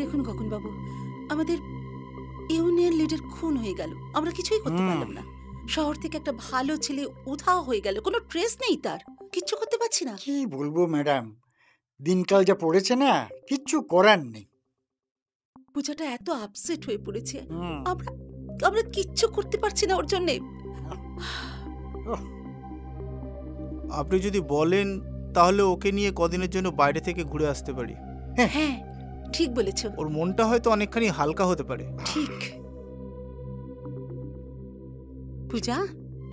দেখুন গগনবাবু, আমাদের ইউনিয়ন লিডার খুন হয়ে গেল, আমরা কিছুই করতে পারলাম না। শহর থেকে একটা ভালো ছেলে উধাও হয়ে গেল, কোনো ট্রেস নেই তার, কিচ্ছু করতে পারছি না। কি বলবো ম্যাডাম, দিনকাল যা পড়েছে না, কিচ্ছু করার নেই। পূজাটা এত আপসেট হয়ে পড়েছে, আমরা কিচ্ছু করতে পারছি না ওর জন্যে। আপনি যদি বলেন তাহলে ওকে নিয়ে কদিনের জন্য বাইরে থেকে ঘুরে আসতে পারি। হ্যাঁ ঠিক বলেছ, ওর মনটা হয়তো অনেকখানি হালকা হতে পারে। ঠিক। পূজা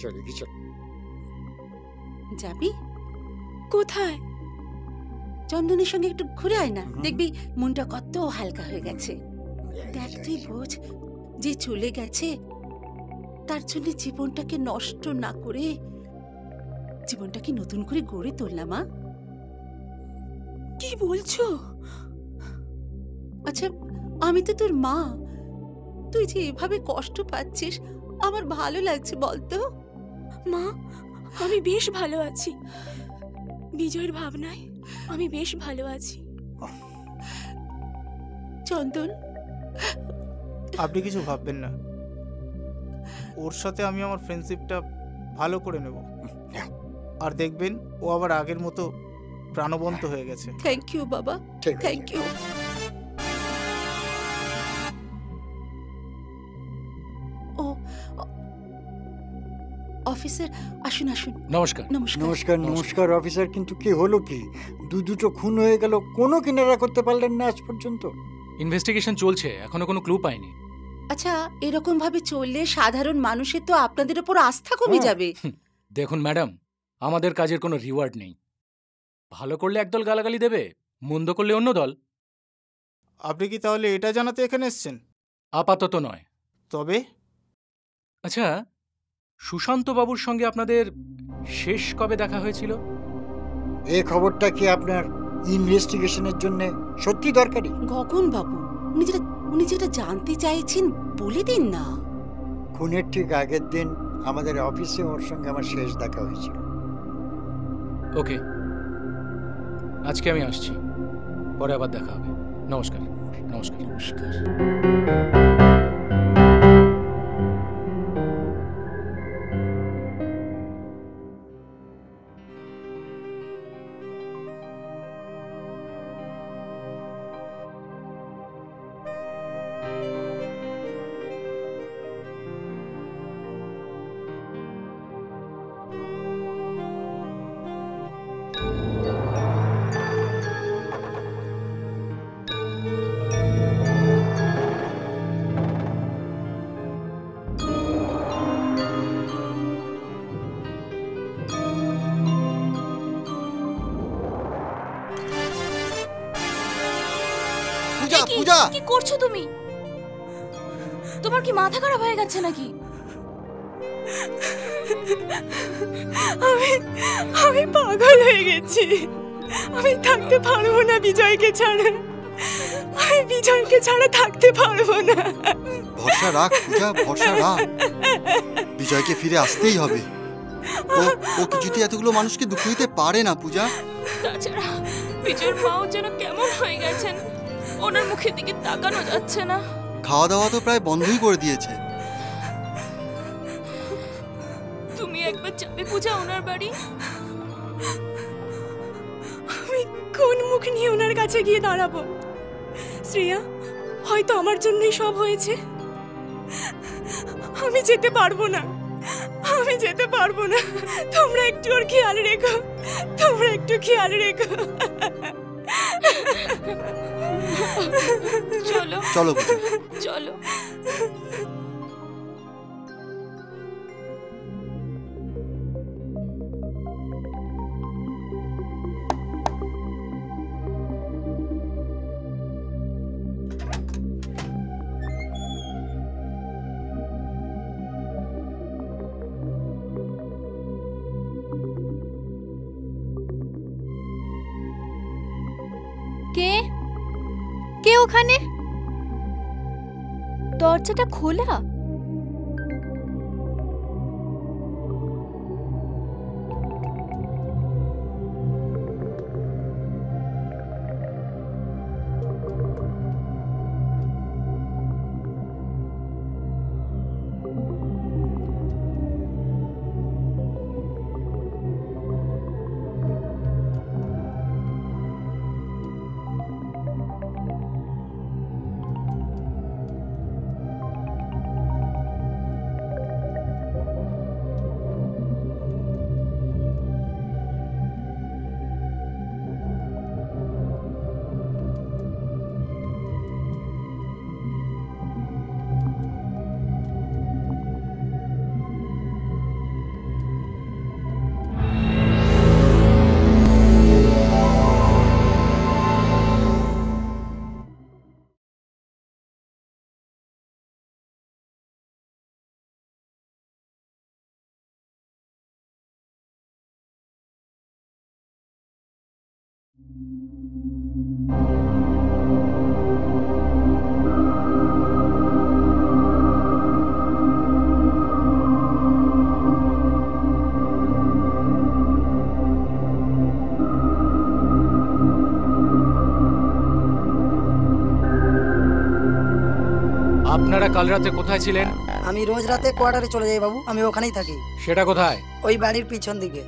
চলে কি চল, যাবি কোথায়? চন্দনের সঙ্গে একটু ঘুরে আয় না, দেখবি মনটা কত হালকা হয়ে গেছে। দেখ তুই বোঝ, যে চলে গেছে তার জন্য জীবনটাকে নষ্ট না করে জীবনটাকে নতুন করে গড়ে তুললাম। কি বলছো? আচ্ছা আমি তো তোর মা, তুই যে এভাবে কষ্ট পাচ্ছিস আমার ভালো লাগছে বলতো? মা আমি বেশ ভালো আছি, বিজয়ের ভাবনায় আমি বেশ ভালো আছি। চন্দন আপনি কিছু ভাববেন না, ওর সাথে আমি আমার ফ্রেন্ডশিপটা ভালো করে নেব, আর দেখবেন ও আবার আগের মতো প্রাণবন্ত হয়ে গেছে। থ্যাংক ইউ বাবা, থ্যাংক ইউ। ও অফিসার আসুন আসুন। নমস্কার। নমস্কার নমস্কার অফিসার, কিন্তু কি হলো কি, দুটো খুন হয়ে গেল, কোনো কিনারা করতে পারলেন না আজ পর্যন্ত? ইনভেস্টিগেশন চলছে, এখনো কোনো ক্লু পাইনি। আচ্ছা এরকম ভাবে চললে সাধারণ মানুষের তো আপনাদের উপর আস্থা কমে যাবে। দেখুন ম্যাডাম, আমাদের কাজের কোনো রিওয়ার্ড নেই। ভালো করলে একদল গালাগালি দেবে, মন্দ করলে অন্য দল। আপনি কি তাহলে এটা জানাতে এখানে এসেছেন? আপাতত নয়। তবে আচ্ছা, সুশান্ত বাবুর সঙ্গে আপনাদের শেষ কবে দেখা হয়েছিল? এই খবরটা কি আপনার ইনভেস্টিগেশনের জন্য সত্যি দরকারি? গগন বাবু উনি যেটা জানতে চাইছেন বলে দিন না। খুনের ঠিক আগের দিন আমাদের অফিসে ওর সঙ্গে আমার শেষ দেখা হয়েছিল। ওকে, আজকে আমি আসছি, পরে আবার দেখা হবে। নমস্কার। নমস্কার। নমস্কার। কি করছো তুমি? তোমার কি মাথা খারাপ হয়ে গেছে নাকি? আমি পাগল হয়ে গেছি, আমি থাকতে পারবো না বিজয়কে ছাড়া, আমি বিজয়কে ছাড়া থাকতে পারবো না। ভরসা রাখ পূজা, ভরসা রাখ, বিজয়কে ফিরে আসতেই হবে। ও কিছুতে এতগুলো মানুষকে দুঃখ দিতে পারে না পূজা। তাছাড়া বিজয়ের মাও যেন কেমন হয়ে গেছেন, ওনার মুখের দিকে তাকানো যাচ্ছে না। খাওয়া দাওয়া তো প্রায় বন্ধই করে দিয়েছে। তুমি একবার যাবে পূজা ওনার বাড়ি? আমি কোন মুখ নিয়ে ওনার কাছে গিয়ে দাঁড়াবো? শ্রেয়া, হয়তো আমার জন্যই সব হয়েছে, আমি যেতে পারবো না, আমি যেতে পারবো না। তোমরা একটু ওর খেয়াল রেখো, তোমরা একটু খেয়াল রেখো। চলো চলো চলো। কে কে ওখানে? দরজাটা খোলা। আপনারা কাল রাতে কোথায় ছিলেন? আমি রোজ রাতে কোয়ার্টারে চলে যাই বাবু, আমি ওখানেই থাকি। সেটা কোথায়? ওই বাড়ির পিছন দিকে।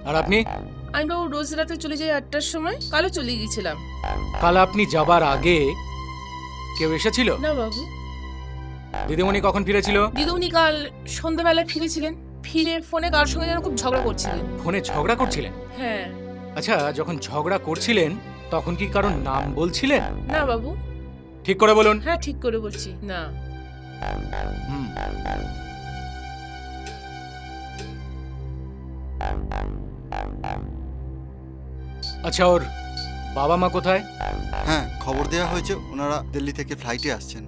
আর আপনি? আমি বাবু রোজ রাতে চলে যাই 8টার সময়, কালও চলে গিয়েছিলাম। কাল আপনি যাবার আগে কেউ এসেছিল? না বাবু। দিদিমণি কখন ফিরেছিল? দিদিমণি কাল সন্ধ্যাবেলায় ফিরেছিলেন, ফিরে ফোনে কার সঙ্গে যেন খুব ঝগড়া করছিলেন। ফোনে ঝগড়া করছিলেন? হ্যাঁ। আচ্ছা, যখন ঝগড়া করছিলেন তখন কি কারণ নাম বলছিলেন? না বাবু। ঠিক করে বলুন। হ্যাঁ ঠিক করে বলছি। না। আচ্ছা, ওর বাবা মা কোথায়? হ্যাঁ, খবর দেওয়া হয়েছে ওনারা দিল্লি থেকে ফ্লাইটে আসছেন।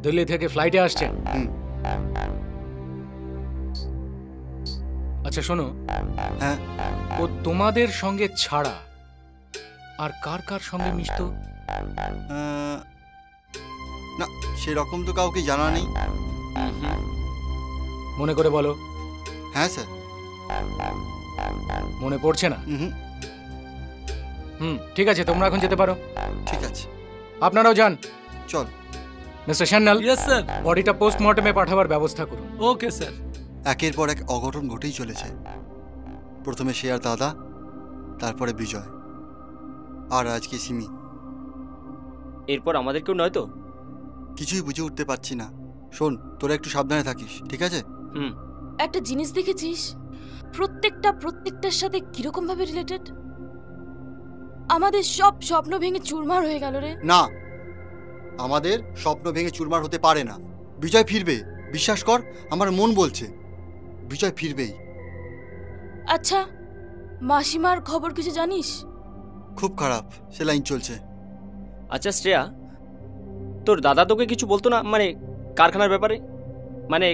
দিল্লি থেকে ফ্লাইটে আসছেন? আচ্ছা শোনো, হ্যাঁ, ও তোমাদের সঙ্গে ছাড়া আর কার কার সঙ্গে মিশতো? না, সেরকম তো কাউকে জানা নেই। মনে করে বলো। হ্যাঁ স্যার। মনে পড়ছে না? ঠিক আছে, তোমরা এখন যেতে পারো। ঠিক আছে, আপনারাও যান। চল। মিস্টার সান্যাল, ইয়েস স্যার, বডিটা পোস্টমর্টমে পাঠাবার ব্যবস্থা করুন। Okay sir. একের পর এক অঘটন ঘটেই চলেছে। প্রথমে সে আর দাদা, তারপরে বিজয়, আর আজকে সিমি। এরপর আমাদের কেউ নয় তো? কিছুই বুঝে উঠতে পারছি না। শোন, তোরা একটু সাবধানে থাকিস, ঠিক আছে? একটা জিনিস দেখেছিস, প্রত্যেকটার সাথে কিরকম ভাবে রিলেটেড। আমাদের সব স্বপ্ন ভেঙে চুরমার হয়ে গেল রে। না, আমাদের স্বপ্ন ভেঙে চুরমার হতে পারে না। বিজয় ফিরবে, বিশ্বাস কর, আমার মন বলছে বিজয় ফিরবেই। আচ্ছা, মাসিমার খবর কিছু জানিস? খুব খারাপ, সে লাইন চলছে। আচ্ছা শ্রেয়া, তোর দাদা তোকে কিছু বলতো না, মানে কারখানার ব্যাপারে? মানে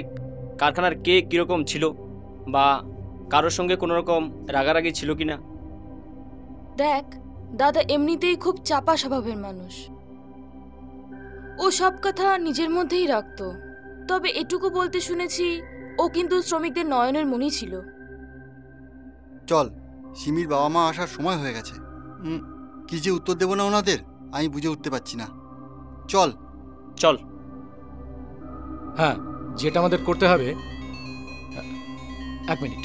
কারখানার কে কিরকম ছিল, বা কারোর সঙ্গে কোনো রকম রাগারাগি ছিল কিনা? দেখ, দাদা এমনিতেই খুব চাপা স্বভাবের মানুষ। ও সব কথা নিজের মধ্যেই রাখতো। তবে এটুকু বলতে শুনেছি, ও কিন্তু শ্রমিকদের নয়নের মণি ছিল। চল, সিমির বাবা মা আসার সময় হয়ে গেছে। কি যে উত্তর দেব না ওনাদের, আমি বুঝে উঠতে পারছি না। চল চল। হ্যাঁ, যেটা আমাদের করতে হবে। এক মিনিট।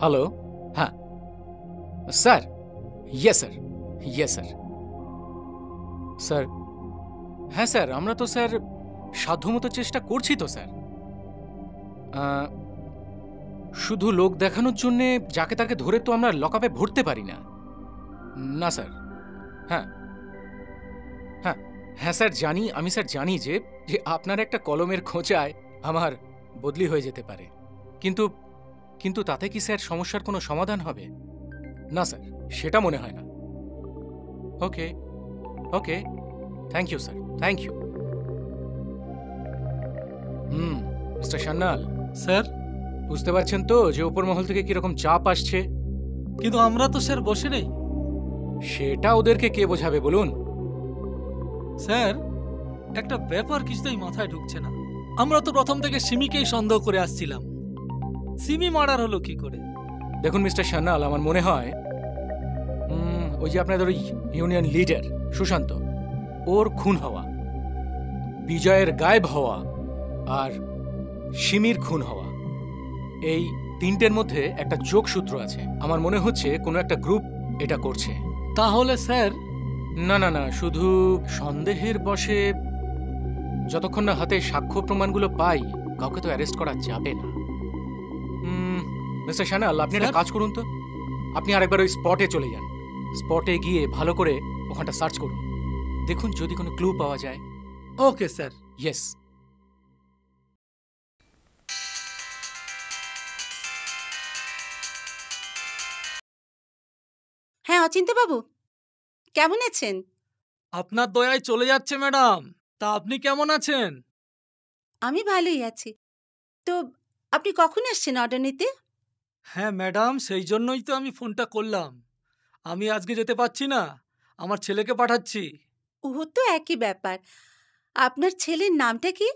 হ্যালো, হ্যাঁ sir. Yes sir, yes sir. Sir, হ্যাঁ স্যার, আমরা তো স্যার সাধ্যমতো চেষ্টা করছি তো স্যার। শুধু লোক দেখানোর জন্যে যাকে তাকে ধরে তো আমরা লকআপে ভরতে পারি না। না স্যার। হ্যাঁ হ্যাঁ হ্যাঁ স্যার, জানি, আমি স্যার জানি যে আপনার একটা কলমের খোঁচায় আমার বদলি হয়ে যেতে পারে, কিন্তু কিন্তু তাতে কি স্যার সমস্যার কোনো সমাধান হবে? না স্যার, সেটা মনে হয় না। Okay okay, thank you sir, thank you. Mister Sanyal sir, বুঝতে পারছেন তো যে উপর মহল থেকে কিরকম চাপ আসছে? কিন্তু আমরা তো স্যার বসে নেই। সেটা ওদেরকে কে বোঝাবে বলুন? স্যার, একটা ব্যাপার কিছুতেই মাথায় ঢুকছে না। আমরা তো প্রথম থেকে সিমিকেই সন্দেহ করে আসছিলাম। সিমি মার্ডার হলো কি করে? দেখুন মিস্টার সান্যাল, আমার মনে হয় ওই যে আপনাদের ওই ইউনিয়ন লিডার সুশান্ত, ওর খুন হওয়া, বিজয়ের গায়েব হওয়া আর সিমির খুন হওয়া, এই তিনটের মধ্যে একটা যোগসূত্র আছে। আমার মনে হচ্ছে কোনো একটা গ্রুপ এটা করছে। তাহলে স্যার? না না না, শুধু সন্দেহের বশে যতক্ষণ না হাতে সাক্ষ্য প্রমাণগুলো পাই, কাউকে তো অ্যারেস্ট করা যাবে না। মিস্টার সান্যাল, আপনি একটা কাজ করুন তো, আপনি আরেকবার ওই স্পটে চলে যান। স্পটে গিয়ে ভালো করে ওখানটা সার্চ করুন, দেখুন যদি কোনো ক্লু পাওয়া যায়। Okay sir. ইয়েস। হ্যাঁ অচিন্ত্যবাবু, কেমন আছেন? আপনার দয়ায় চলে যাচ্ছে ম্যাডাম। তা আপনি কেমন আছেন? আমি ভালোই আছি। তো আপনি কখন আসছেন অর্ডার নিতে? হ্যাঁ ম্যাডাম, সেই জন্যই তো আমি ফোনটা করলাম। আমি আজকে যেতে পারছি না, আমার ছেলেকে পাঠাচ্ছি। ও তো একই ব্যাপার। আপনার ছেলের নামটা কি?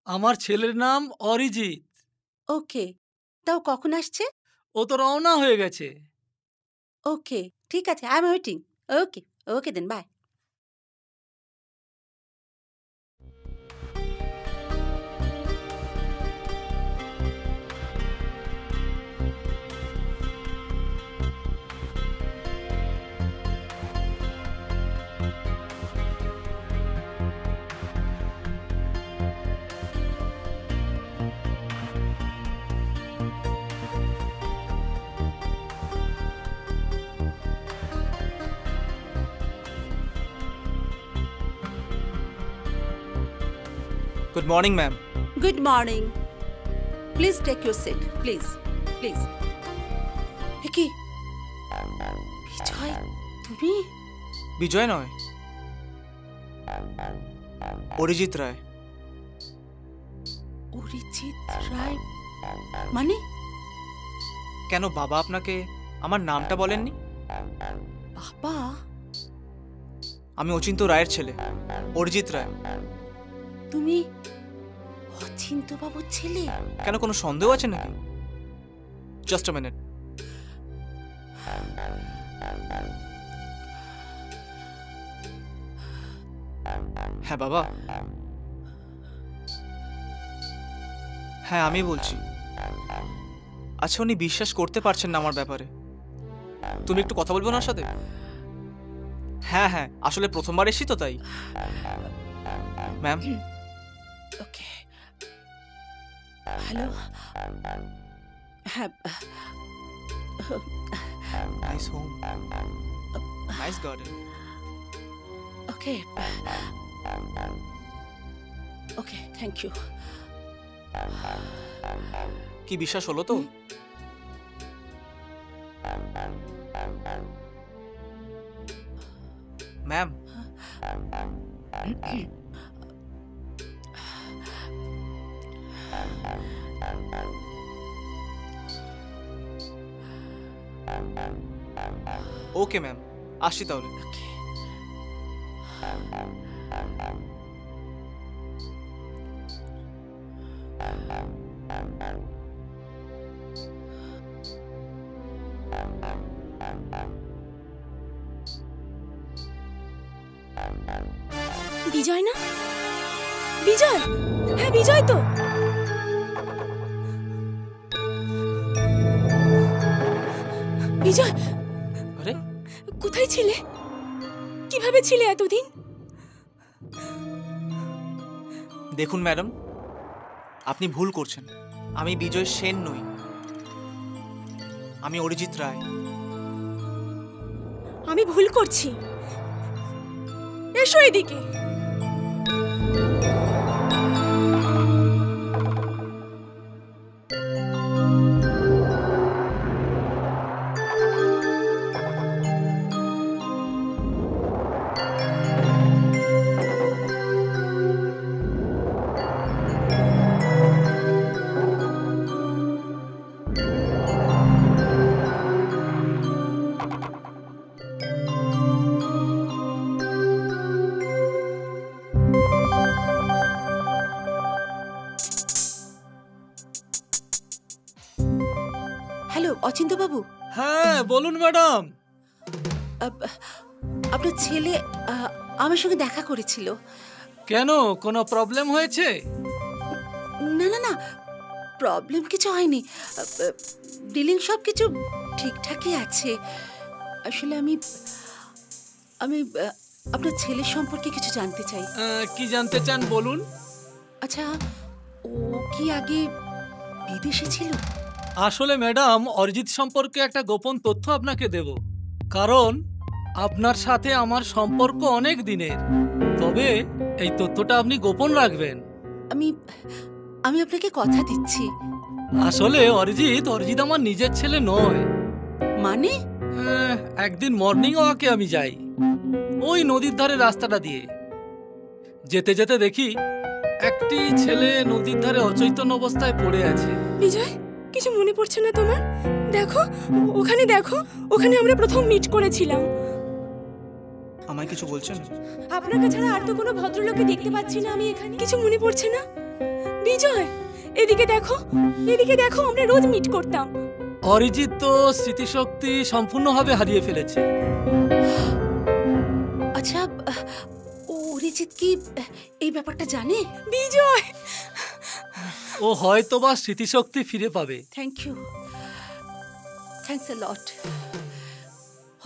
আমার ছেলের নাম অরিজিৎ। ওকে, তাও কখন আসছে? ও তো রওনা হয়ে গেছে। ওকে, ঠিক আছে, I am waiting. Okay okay then, bye. Good morning ma'am. Good morning. Please take your seat, please please. কি বিজয়, তুমি? বিজয় নয়, অরিজিৎ রায়। অরিজিৎ রায় মানে? কেন বাবা আপনাকে আমার নামটা বলেননি? বাবা? আমি অচিন্ত রায়ের ছেলে, অরিজিৎ রায়। তুমি অচিন্ত বাবুর ছেলে? কেন কোনো সন্দেহ আছে নাকি? Just a minute. হ্যাঁ বাবা, হ্যাঁ আমি বলছি। আচ্ছা, উনি বিশ্বাস করতে পারছেন না আমার ব্যাপারে। তুমি একটু কথা বলবো না ওর সাথে? হ্যাঁ হ্যাঁ, আসলে প্রথমবার এসি তো তাই। ম্যাম। Okay, hello. হ্যাঁ, nice home, nice garden. Okay okay, thank you. কি বিশ্বাস হলো তো? ম্যাম, ওকে ম্যাম, আসি তাহলে। বিজয় না? বিজয়, হ্যাঁ বিজয় তো। বিজয়, আরে কোথায় ছিলে? কিভাবে ছিলে এতদিন? দেখুন ম্যাডাম, আপনি ভুল করছেন। আমি বিজয় সেন নই, আমি অরিজিৎ রায়। আমি ভুল করছি। এসো এদিকে। হ্যালো অচিন্ত বাবু। হ্যাঁ বলুন ম্যাডাম। আপনার ছেলে আমার সঙ্গে দেখা করেছিল। কেন, কোনো প্রবলেম হয়েছে? না না না, প্রবলেম কিছু হয়নি। ডিলিং সব কিছু ঠিকঠাকই আছে। আসলে আমি আমি আপনার ছেলের সম্পর্কে কিছু জানতে চাই। কি জানতে চান বলুন। আচ্ছা, ও কি আগে বিদেশে ছিল? আসলে ম্যাডাম, অরিজিৎ সম্পর্কে একটা গোপন তথ্য আপনাকে দেব। কারণ আপনার সাথে আমার সম্পর্ক অনেক দিনের। তবে এই তথ্যটা আপনি গোপন রাখবেন। আমি আমি আপনাকে কথা দিচ্ছি। আসলে অরিজিৎ আমার নিজের ছেলে নয়। মানে? একদিন মর্নিং ওয়াকে আমি যাই ওই নদীর ধারে রাস্তাটা দিয়ে। যেতে যেতে দেখি একটি ছেলে নদীর ধারে অচৈতন্য অবস্থায় পড়ে আছে। বিজয়, কিছু মনে পড়ছে না তোমার? দেখো, ওখানে দেখো, ওখানে আমরা প্রথম মিট করেছিলাম। আমায় কিছু বলছেন? আপনাকে ছাড়া আর তো কোনো ভদ্রলোককে দেখতে পাচ্ছি না আমি এখানে। কিছু মনে পড়ছে না? বিজয়, এদিকে দেখো, এদিকে দেখো, আমরা রোজ মিট করতাম। অরিজিৎ তো স্মৃতিশক্তি সম্পূর্ণভাবে হারিয়ে ফেলেছে। আচ্ছা, অরিজিৎ কি এই ব্যাপারটা জানে? বিজয়, ও হয়তোবা স্মৃতিশক্তি ফিরে পাবে। থ্যাংক ইউ, থ্যাঙ্কস এ লট।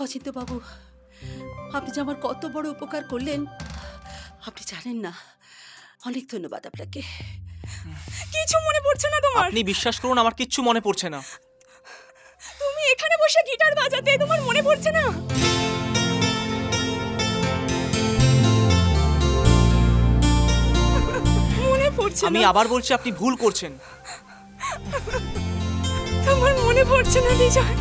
অচিন্ত বাবু, আপনি যে আমার কত বড় উপকার করলেন আপনি জানেন না। অনেক ধন্যবাদ আপনাকে। কিছু মনে পড়ছে না তোমার? আপনি বিশ্বাস করুন, আমার কিচ্ছু মনে পড়ছে না। তুমি এখানে বসে গিটার বাজাতে তোমার মনে পড়ছে না? মনে পড়ছে না? আমি আবার বলছি, আপনি ভুল করছেন। তোমার মনে পড়ছে না বিজয়?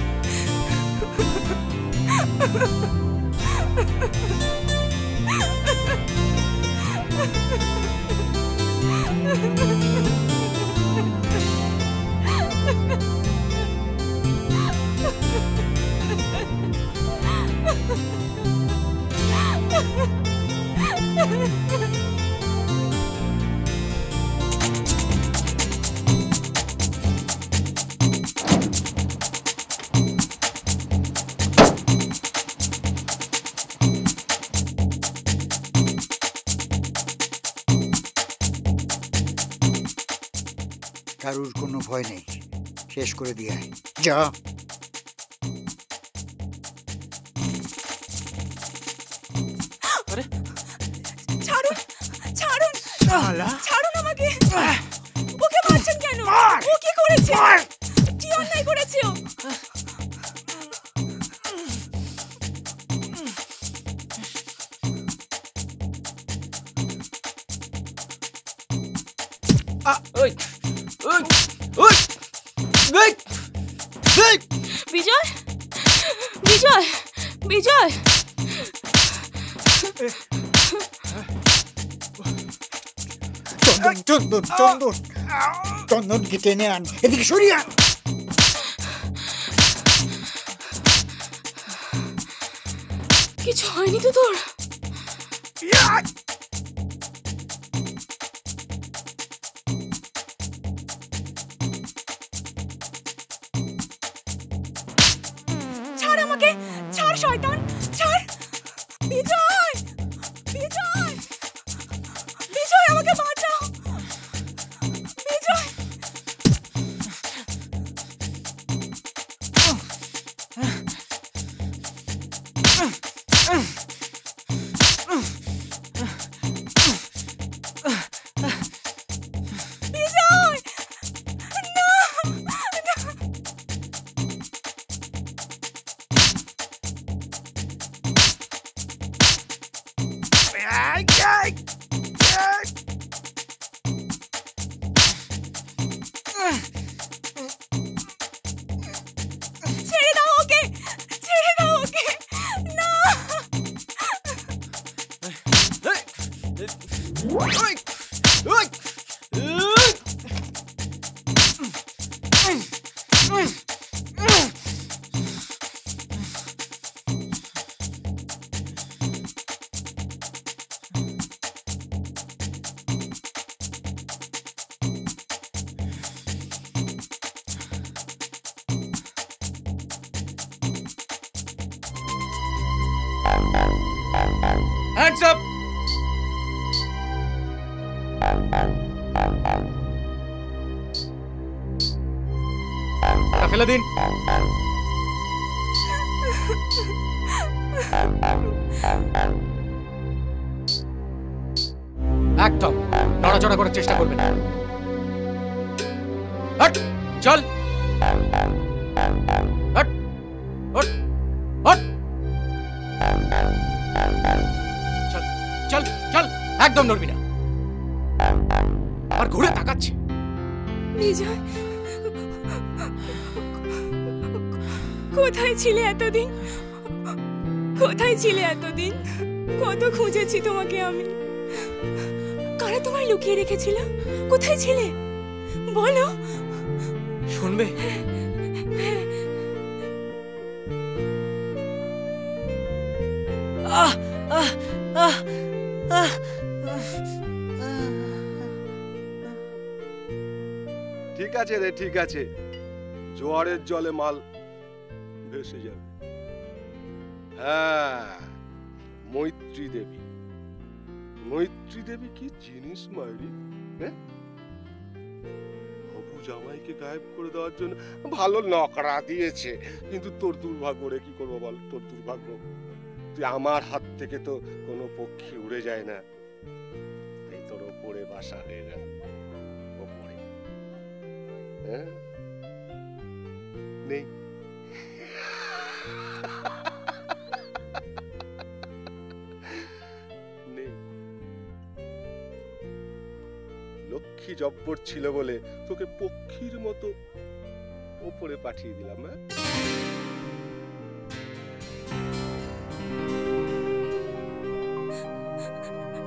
কারুর কোনো ভয় নেই, শেষ করে দিয়ে আয়। যা। ছাড়ুন, ছাড়ুন, ছাড়ুন আমাকে। ওকে মারছেন কেন? ও কি করেছে? কি অন্যায় করেছে ও? বিজয়, বিজয়, বিজয়, চন্দন, চন্দন, চন্দন, চন্দনকে টেনে আন, এদিকে সরিয়ে আন। কিছু হয়নি তো তোর? ছাড় আমাকে, ছাড় শয়তান, ছাড়। বিজয়, বিজয়, বিজয়, আমাকে বাঁচাও। বিজয়, বিজয়, না, না। ছেড়ে দাও ওকে, ছেড়ে দাও ওকে, না। Hands up! ফেলে দিন। একদম নড়াচড়া করার চেষ্টা করবেন না। হট, চল। Hot, hot, hot. চল, চল, চল, একদম নড়বি না। আর ঘুরে তাকাচ্ছে। বিজয়, কোথায় ছিলে এতদিন? কোথায় ছিলে এতদিন? কত খুঁজেছি তোমাকে আমি। কারা তোমায় লুকিয়ে রেখেছিল? কোথায় ছিলে বলো। শুনবে? ঠিক আছে রে, ঠিক আছে, জোয়ারের জলে মাল ভেসে যাবে। হ্যাঁ, মৈত্রী দেবী, মৈত্রী দেবী কি জিনিস মাইরি! হ্যাঁ, হবু জামাইকে গায়েব করে দেওয়ার জন্য ভালো নকরা দিয়েছে, কিন্তু তোর দুর্ভাগ্য রে, কি করবো বল, তোর দুর্ভাগ্য। তুই আমার হাত থেকে তো কোনো পক্ষী উড়ে যায় না, তাই তোর ওপরে বাসা হয়ে গেল, ওপরে। হ্যাঁ, নেই নেই, লক্ষ্মী জব্বর ছিল বলে তোকে পক্ষীর মতো ওপরে পাঠিয়ে দিলাম। হ্যাঁ,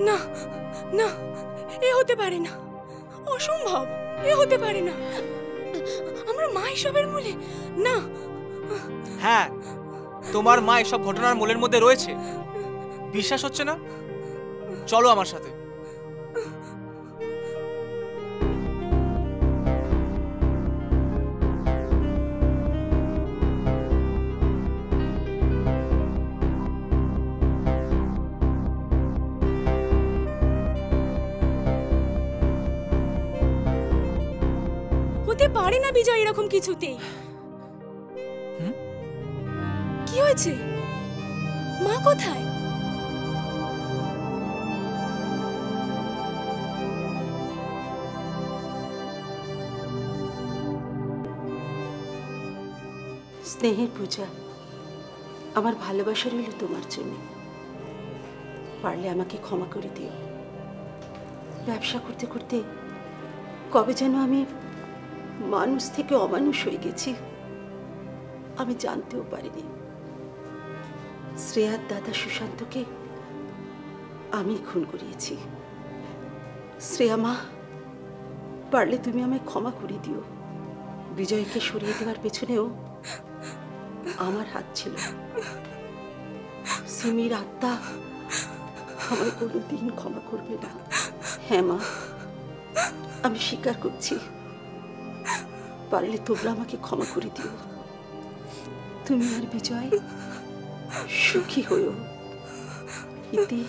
না না, এ হতে পারে না, অসম্ভব, এ হতে পারে না। আমরা মা এসবের মূলে না। হ্যাঁ, তোমার মা এসব ঘটনার মূলের মধ্যে রয়েছে। বিশ্বাস হচ্ছে না? চলো আমার সাথে। হতে পারে না বিজয়, এরকম কিছুতেই। কি হয়েছে? মা কোথায়? স্নেহের পূজা, আমার ভালোবাসা রইল তোমার জন্য। পারলে আমাকে ক্ষমা করে দিও। ব্যবসা করতে করতে কবে যেন আমি মানুষ থেকে অমানুষ হয়ে গেছি, আমি জানতেও পারিনি। শ্রেয়ার দাদা সুশান্তকে আমি খুন করিয়েছি। শ্রেয়া মা, পারলে তুমি আমায় ক্ষমা করে দিও। বিজয়কে সরিয়ে দেওয়ার পেছনেও আমার হাত ছিল। সিমির আত্মা আমায় কোনোদিন ক্ষমা করবে না। হ্যাঁ মা, আমি স্বীকার করছি। পারলে তোমরা আমাকে ক্ষমা করে দিও। তুমি আর বিজয় সুখী হয়েও। ইতি,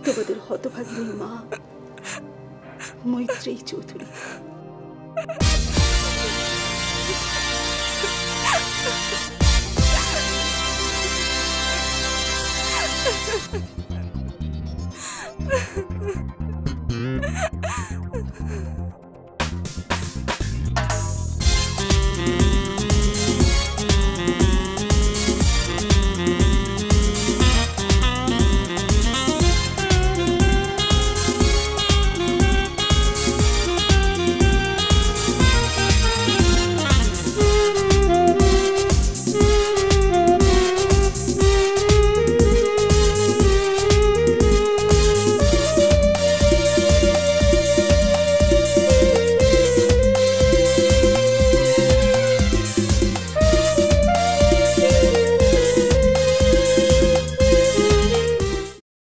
তোমাদের হতভাগিনী মা, মৈত্রেয়ী চৌধুরী।